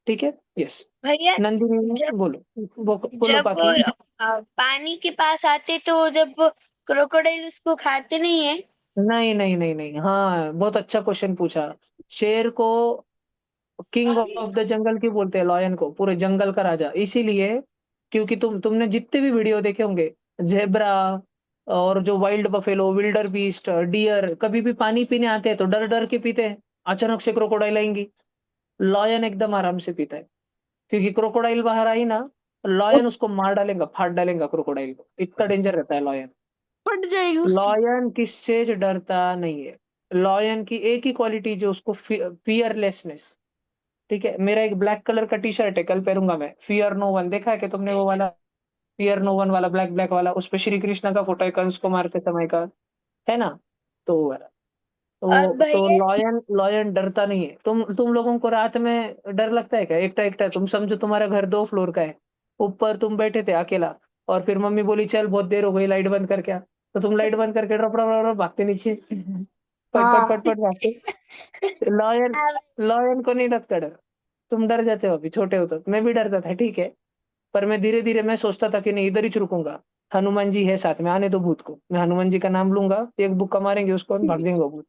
ठीक है। यस। भैया नंदिनी जब बोलो। बोलो जब वो बाकी। पानी के पास आते तो जब क्रोकोडाइल उसको खाते नहीं है। नहीं नहीं नहीं नहीं, हाँ बहुत अच्छा क्वेश्चन पूछा। शेर को किंग ऑफ द जंगल क्यों बोलते हैं? लॉयन को पूरे जंगल का राजा इसीलिए क्योंकि तुमने जितने भी वीडियो देखे होंगे, जेब्रा और जो वाइल्ड बफेलो, विल्डर बीस्ट, डियर कभी भी पानी पीने आते हैं तो डर डर के पीते हैं। अचानक से क्रोकोडाइल आएंगी, लॉयन एकदम आराम से पीता है, क्योंकि क्रोकोडाइल बाहर आई ना, लॉयन उसको मार डालेगा, फाड़ डालेगा क्रोकोडाइल को, इतना डेंजर रहता है लॉयन। फट जाएगी उसकी। लॉयन किससे डरता नहीं है। लॉयन की एक ही क्वालिटी जो उसको, फियरलेसनेस। ठीक है, मेरा एक ब्लैक कलर का टी शर्ट है, कल पहनूंगा मैं, फियर नो वन, देखा है कि तुमने वो वाला? फियर नो वन वाला, ब्लैक ब्लैक वाला, उस पे श्री कृष्ण का फोटो है कंस को मारते समय का, है ना। तो वो वाला। और तो भैया लॉयन लॉयन डरता नहीं है। तुम लोगों को रात में डर लगता है क्या? एकटा एकटा तुम समझो तुम्हारा घर 2 फ्लोर का है, ऊपर तुम बैठे थे अकेला, और फिर मम्मी बोली चल बहुत देर हो गई लाइट बंद करके आ, तो तुम लाइट बंद करके रप रप रप रप भागते नीचे, पट पट हाँ। पट पट भागते। लॉयन लॉयन को नहीं लगता डर। तुम डर जाते हो, अभी छोटे हो तो मैं भी डरता था, ठीक है। पर मैं धीरे धीरे मैं सोचता था कि नहीं, इधर ही रुकूंगा, हनुमान जी है साथ में, आने दो भूत को, मैं हनुमान जी का नाम लूंगा, एक बुक्का मारेंगे उसको और भाग जाएंगे वो भूत।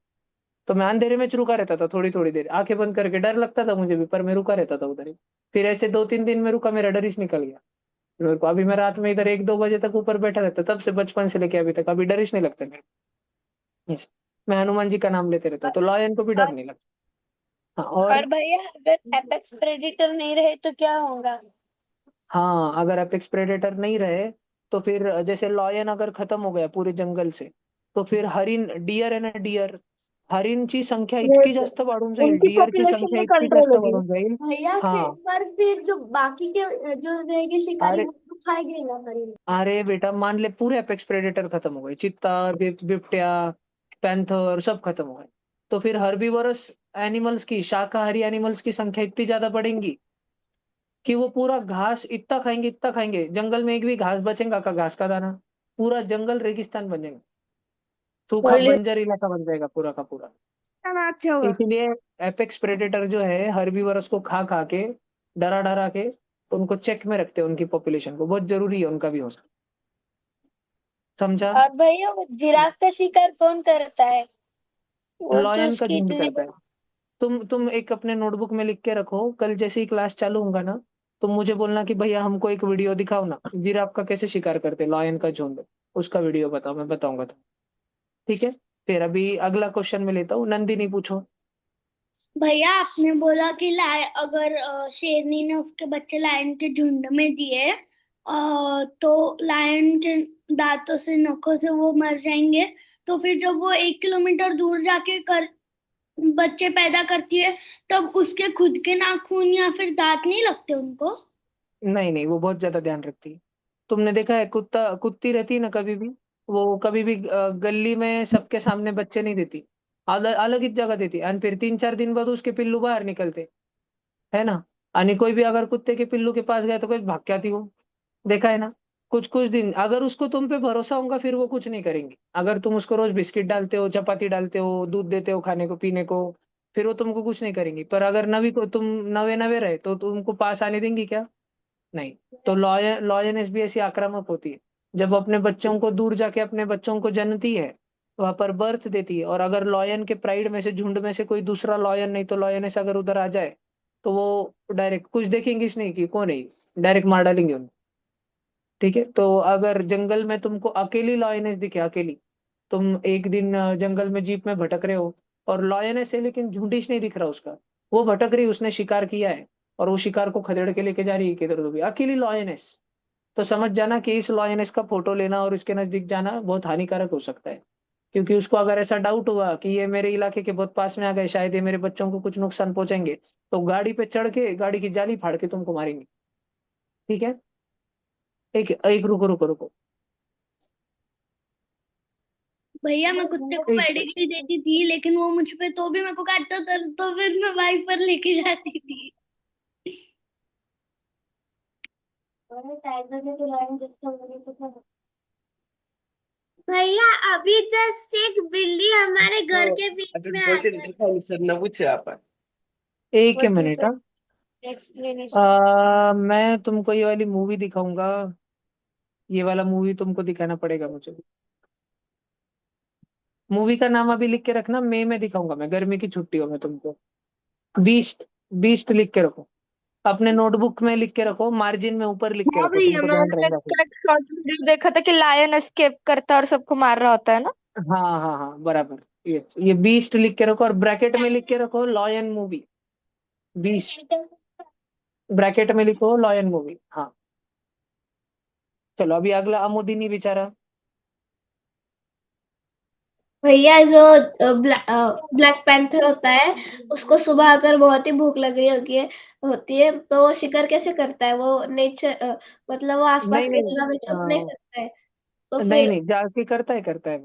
तो मैं अंधेरे में रुका रहता था, थोड़ी थोड़ी देर आंखें बंद करके, डर लगता था मुझे भी, पर मैं रुका रहता था उधर ही। फिर ऐसे 2-3 दिन में रुका, मेरा डर ही निकल गया मेरे को। अभी मैं रात में इधर 1-2 बजे तक ऊपर बैठा रहता, तब से बचपन से लेके अभी तक अभी डर ही नहीं लगता मेरे को। Yes। मैं हनुमान जी का नाम लेते रहता, तो लॉयन को भी डर और, नहीं लगता। हाँ, और और भैया अगर एपेक्स प्रेडिटर नहीं रहे तो क्या होगा। हाँ, अगर अपेक्स प्रेडेटर नहीं रहे तो फिर जैसे लॉयन अगर खत्म हो गया पूरे जंगल से, तो फिर हरिण, डियर आहे ना, डियर, हरिणची संख्या इतकी जास्त वाढून जाईल, उनकी डियरची पॉपुलेशन संख्या में इतकी कंट्रोल जास्त होगी। वाढून जाईल। भैया फिर हाँ। पर फिर जो बाकी के जो रहेंगे शिकारी अरे वो तो खाएंगे ना हरिण। अरे बेटा, मान ले पूरे अपेक्स प्रेडेटर खत्म हो गए, चीता, बिबट्या, पैंथर सब खत्म हो गए, तो फिर हर्बीवरस एनिमल्स की, शाकाहारी एनिमल्स की संख्या इतनी ज्यादा बढ़ेंगी कि वो पूरा घास इतना खाएंगे, इतना खाएंगे, जंगल में एक भी घास बचेगा का? घास का दाना। पूरा जंगल रेगिस्तान बन जाएगा, सूखा बोलिए बंजर इलाका बन जाएगा पूरा का पूरा। खाना अच्छा होगा। इसीलिए एपेक्स प्रेडेटर जो है हर्बीवरस को खा खा के, डरा डरा के उनको चेक में रखते हैं, उनकी पॉपुलेशन को, बहुत जरूरी है उनका भी हौसला। समझा? और भैया वो जिराफ का शिकार कौन करता है। वो तो लॉयन का उसकी झुंड इतनी करता है। तुम एक अपने नोटबुक में लिख के रखो, कल जैसे ही क्लास चालू होगा ना, तुम मुझे बोलना कि भैया हमको एक वीडियो दिखाओ ना, जिराफ का कैसे शिकार करते हैं, लॉयन का झुंड, उसका वीडियो बताओ, मैं बताऊंगा तो। ठीक है। फिर अभी अगला क्वेश्चन में लेता हूँ, नंदिनी पूछो। भैया आपने बोला कि अगर शेरनी ने उसके बच्चे लायन के झुंड में दिए तो लायन के दांतों से नखों से वो मर जाएंगे। तो फिर जब वो 1 किलोमीटर दूर जाके बच्चे पैदा करती है तब उसके खुद के नाखून या फिर दांत नहीं लगते उनको। नहीं नहीं, वो बहुत ज्यादा ध्यान रखती है। तुमने देखा है, कुत्ता कुत्ती रहती है ना, कभी भी वो कभी भी गली में सबके सामने बच्चे नहीं देती, अलग अलग ही जगह देती, और फिर 3-4 दिन बाद उसके पिल्लू बाहर निकलते, है ना। आणि कोई भी अगर कुत्ते के पिल्लू के पास गया तो कोई भाग के आती वो, देखा है ना। कुछ कुछ दिन अगर उसको तुम पे भरोसा होगा, फिर वो कुछ नहीं करेंगी। अगर तुम उसको रोज बिस्किट डालते हो, चपाती डालते हो, दूध देते हो खाने को पीने को, फिर वो तुमको कुछ नहीं करेंगी। पर अगर नवी को तुम नवे नवे रहे तो तुमको पास आने देंगी क्या? नहीं। तो लॉयनेस भी ऐसी आक्रामक होती है, जब अपने बच्चों को दूर जाके अपने बच्चों को जनती है, वहां पर बर्थ देती है, और अगर लॉयन के प्राइड में से, झुंड में से कोई दूसरा लॉयन नहीं तो लॉयनेस अगर उधर आ जाए, तो वो डायरेक्ट कुछ देखेंगे नहीं कि कौन है, डायरेक्ट मार डालेंगे उन्हें। ठीक है, तो अगर जंगल में तुमको अकेली लॉयनेस दिखे, अकेली, तुम एक दिन जंगल में जीप में भटक रहे हो और लॉयनेस है लेकिन झुंडिश नहीं दिख रहा उसका, वो भटक रही, उसने शिकार किया है और वो शिकार को खदेड़ के लेके जा रही है किधर, तो भी अकेली लॉयनेस, तो समझ जाना कि इस लॉयनेस का फोटो लेना और इसके नजदीक जाना बहुत हानिकारक हो सकता है। क्योंकि उसको अगर ऐसा डाउट हुआ कि ये मेरे इलाके के बहुत पास में आ गए, शायद ये मेरे बच्चों को कुछ नुकसान पहुंचाएंगे, तो गाड़ी पे चढ़ के गाड़ी की जाली फाड़ के तुमको मारेंगे। ठीक है, एक एक रुको रुको रुको, भैया मैं कुत्ते को एक पेडिग्री देती थी, लेकिन वो मुझ पे तो भी मेरे को काटता था, तो फिर मैं वाइपर लेके जाती थी। भैया अभी जस्ट एक बिल्ली हमारे घर के बीच में आ गई। एक ही मिनट। हाँ, मैं तुमको ये वाली मूवी दिखाऊंगा, ये वाला मूवी तुमको दिखाना पड़ेगा मुझे। मूवी का नाम अभी लिख के रखना, मई में दिखाऊंगा मैं, गर्मी की छुट्टियों में तुमको। बीस्ट, बीस्ट लिख के रखो, अपने नोटबुक में लिख के रखो, मार्जिन में ऊपर लिख के हाँ रखो, भैया, तुमको ध्यान मैंने रहेगा फिर। एक शॉर्ट वीडियो देखा था कि लायन एस्केप करता है और सबको मार रहा होता है ना। हाँ हाँ हाँ, बराबर। ये बीस्ट लिख के रखो और ब्रैकेट में लिख के रखो लॉयन मूवी, बीस्ट, ब्रैकेट में लिखो लॉयन मूवी। हाँ, चलो अभी अगला अमुदिनी बेचारा। भैया जो ब्लैक पैंथर होता है, उसको सुबह अगर बहुत ही भूख लग रही होती है तो वो शिकार कैसे करता है? वो नेचर मतलब वो आसपास नहीं की नहीं, जगह में छुप नहीं सकता है, तो नहीं फिर नहीं, जाके करता है, करता है।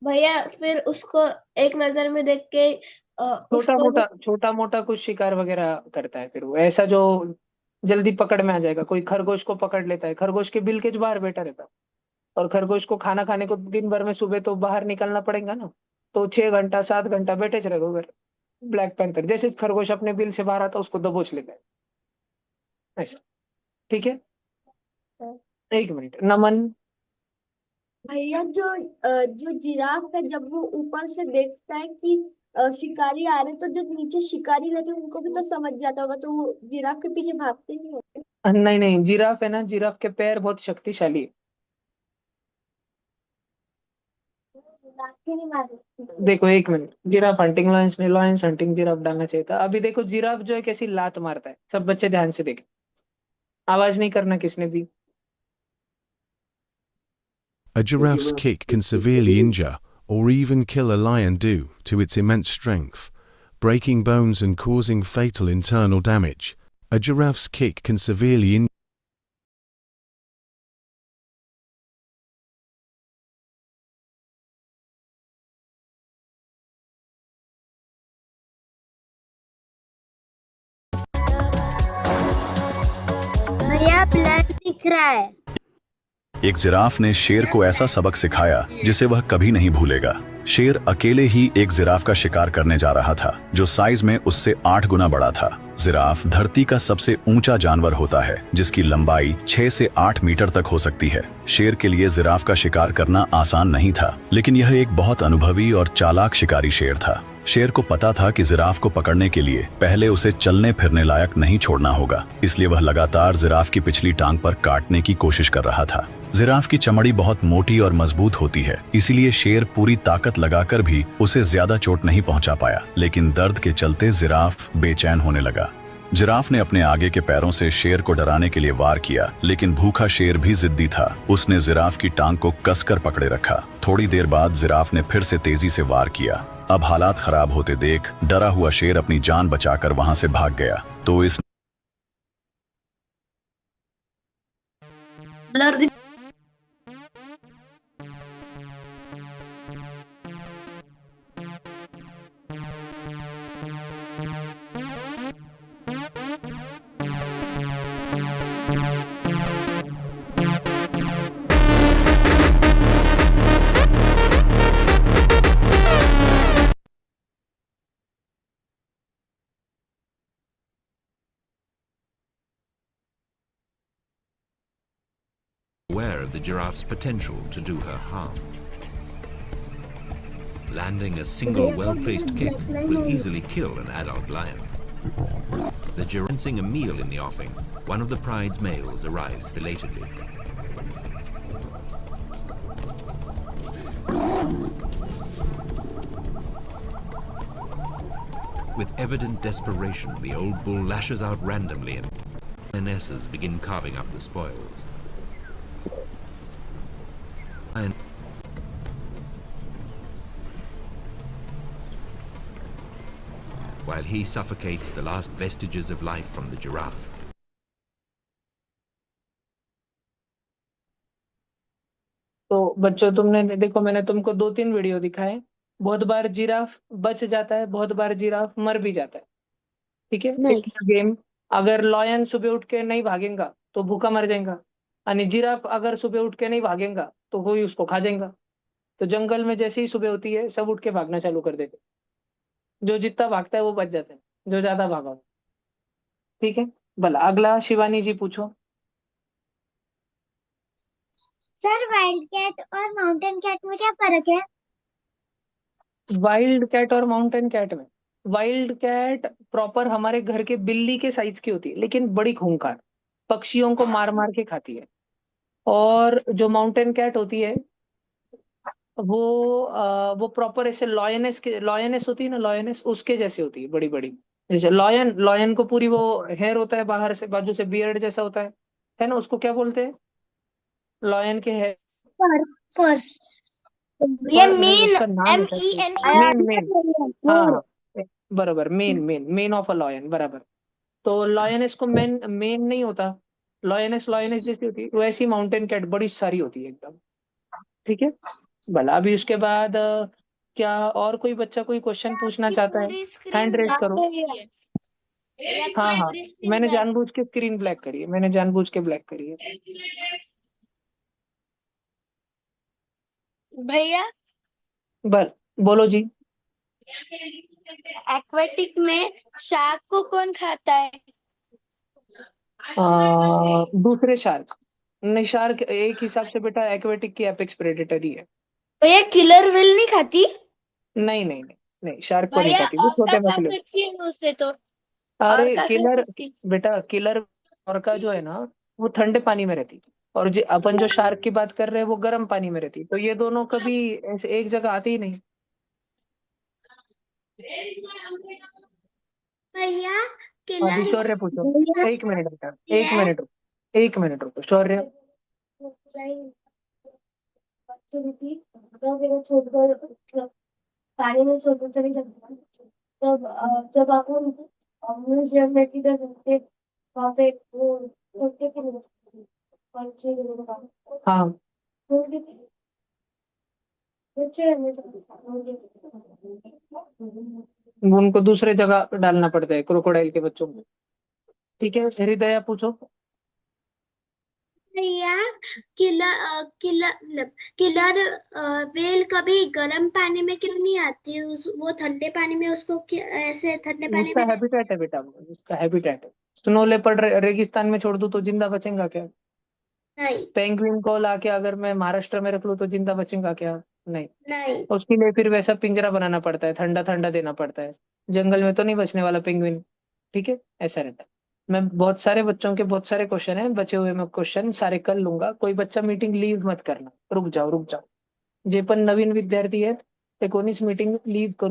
भैया फिर उसको एक नजर में देख के छोटा उसको मोटा, छोटा मोटा कुछ शिकार वगैरह करता है, फिर वो ऐसा जो जल्दी पकड़ में आ जाएगा। कोई खरगोश को पकड़ लेता है, खरगोश के बिल के जो बाहर बैठा रहता है, और खरगोश को खाना खाने को दिन भर में सुबह तो बाहर निकलना पड़ेगा ना, तो 6 घंटा 7 घंटा बैठे रहेगा उधर। ब्लैक पैंथर जैसे खरगोश अपने बिल से बाहर आता है, उसको दबोच लेता है, ऐसा। ठीक है, एक मिनट, नमन। भैया जो जिराफ है, जब वो ऊपर से देखता है कि शिकारी आ रहे, तो जो नीचे शिकारी रहते हैं उनको भी तो समझ जाता होगा, तो वो जिराफ के पीछे भागते नहीं होते। नहीं नहीं, जिराफ है ना, जिराफ के पैर बहुत शक्तिशाली है। लाठी नहीं मार सकते। देखो एक मिनट, जिराफ हंटिंग लॉयंस ने लॉयंस हंटिंग जिराफ डालना चाहिए था। अभी देखो जिराफ जो है कैसी लात मारता है, सब बच्चे ध्यान से देखें, आवाज नहीं करना किसने भी। A giraffe's kick can severely injure or even kill a lion due to its immense strength, breaking bones and causing fatal internal damage. A giraffe's kick can severely injure. भैया ब्लड दिख रहा है। एक जिराफ ने शेर को ऐसा सबक सिखाया जिसे वह कभी नहीं भूलेगा। शेर अकेले ही एक जिराफ का शिकार करने जा रहा था, जो साइज में उससे 8 गुना बड़ा था। जिराफ धरती का सबसे ऊंचा जानवर होता है, जिसकी लंबाई 6 से 8 मीटर तक हो सकती है। शेर के लिए जिराफ का शिकार करना आसान नहीं था, लेकिन यह एक बहुत अनुभवी और चालाक शिकारी शेर था। शेर को पता था कि जिराफ को पकड़ने के लिए पहले उसे चलने फिरने लायक नहीं छोड़ना होगा, इसलिए वह लगातार जिराफ की पिछली टांग पर काटने की कोशिश कर रहा था। जिराफ की चमड़ी बहुत मोटी और मजबूत होती है, इसीलिए शेर पूरी ताकत लगाकर भी उसे ज्यादा चोट नहीं पहुंचा पाया, लेकिन दर्द के चलते जिराफ बेचैन होने लगा। जिराफ ने अपने आगे के पैरों से शेर को डराने के लिए वार किया, लेकिन भूखा शेर भी जिद्दी था। उसने जिराफ की टांग को कसकर पकड़े रखा। थोड़ी देर बाद जिराफ ने फिर से तेजी से वार किया। अब हालात खराब होते देख डरा हुआ शेर अपनी जान बचाकर वहां से भाग गया। तो इस aware of the giraffe's potential to do her harm. Landing a single well-placed kick will easily kill an adult lion. The giraffe sensing a meal in the offing. One of the pride's males arrives belatedly. With evident desperation, the old bull lashes out randomly and lionesses begin carving up the spoils. And while he suffocates the last vestiges of life from the giraffe. तो बच्चों, तुमने देखो, मैंने तुमको 2-3 वीडियो दिखाए। बहुत बार जिराफ बच जाता है, बहुत बार जिराफ मर भी जाता है। ठीक है, नहीं। गेम। अगर लॉयन सुबह उठ के नहीं भागेगा तो भूखा मर जाएगा, यानी जिराफ अगर सुबह उठ के नहीं भागेगा तो कोई उसको खा जाएगा। तो जंगल में जैसे ही सुबह होती है, सब उठ के भागना चालू कर देते। जो जितना भागता है वो बच जाता है, जो ज्यादा भागा। ठीक है, भला अगला शिवानी जी पूछो। सर, वाइल्ड कैट और माउंटेन कैट में क्या फर्क है? वाइल्ड कैट और माउंटेन कैट में, वाइल्ड कैट प्रॉपर हमारे घर के बिल्ली के साइज की होती है, लेकिन बड़ी खूंखार, पक्षियों को मार मार के खाती है। और जो माउंटेन कैट होती है वो प्रॉपर ऐसे लॉयनेस होती है ना, लॉयनेस उसके जैसे होती है, बड़ी बड़ी। जैसे लॉयन लॉयन को पूरी वो हेयर होता है, बाहर से बाजू से बियर्ड जैसा होता है ना, उसको क्या बोलते हैं? लॉयन के हेयर। ये नहीं, उसका नाम होता है MEN मेन। हाँ, बराबर, मेन ऑफ अ लॉयन, बराबर। तो लॉयनेस को मेन मेन नहीं होता, लॉयनेस लॉयनेस जैसी होती है, वैसी माउंटेन कैट बड़ी सारी होती है एकदम। ठीक है, भला अभी उसके बाद क्या और कोई बच्चा कोई क्वेश्चन पूछना चाहता है? हैंड रेज करो। हाँ हाँ, मैंने जानबूझ के स्क्रीन ब्लैक करी है, मैंने जानबूझ के ब्लैक करी है। भैया, बोलो जी। एक्वेटिक में शार्क को कौन खाता है? दूसरे शार्क। नहीं, शार्क एक हिसाब से बेटा एक्वेटिक की एपेक्स प्रेडेटर ही है। भैया, किलर व्हेल नहीं खाती? नहीं नहीं नहीं नहीं, शार्क को नहीं भैया, खाती, वो छोटे ऑर्का खा मछली। सकती है उससे तो। अरे ऑर्का खा किलर, सकती। बेटा किलर ऑर्का जो है ना, वो ठंडे पानी में रहती है। और जो अपन जो शार्क की बात कर रहे हैं वो गर्म पानी में रहती है। तो ये दोनों कभी ऐसे एक जगह आते ही नहीं। भैया, अभी किलर शौर्य पूछो। भैया, 1 मिनट बेटा, 1 मिनट रुको, 1 मिनट रुको शौर्य। पानी में छोटे चले जाते, तब जब आप म्यूजियम में किधर थे, वहाँ पे वो छोटे के हाँ, उनको दूसरे जगह डालना पड़ता है क्रोकोडाइल के बच्चों को। ठीक है, हृदया पूछो। भैया, किलर व्हेल कभी गर्म पानी में क्यों नहीं आती है? वो ठंडे पानी में उसको ऐसे ठंडे पानी उसका में हैबिटेट है बेटा, उसका हैबिटेट है। स्नो लेपर्ड रेगिस्तान में छोड़ दूं तो जिंदा बचेगा क्या? नहीं पेंगुइन को लाके अगर मैं महाराष्ट्र में रख लूं तो जिंदा बचेगा क्या? नहीं। नहीं। उसके लिए फिर वैसा पिंजरा बनाना पड़ता है, ठंडा ठंडा देना पड़ता है। जंगल में तो नहीं बचने वाला पेंगुइन। ठीक है, ऐसा रहता है। मैं बहुत सारे बच्चों के बहुत सारे क्वेश्चन हैं बचे हुए, मैं क्वेश्चन सारे कर लूंगा। कोई बच्चा मीटिंग लीव मत करना, रुक जाओ रुक जाओ। जे पण नवीन विद्यार्थी आहेत ते कोणीच मीटिंग लीव करू नका.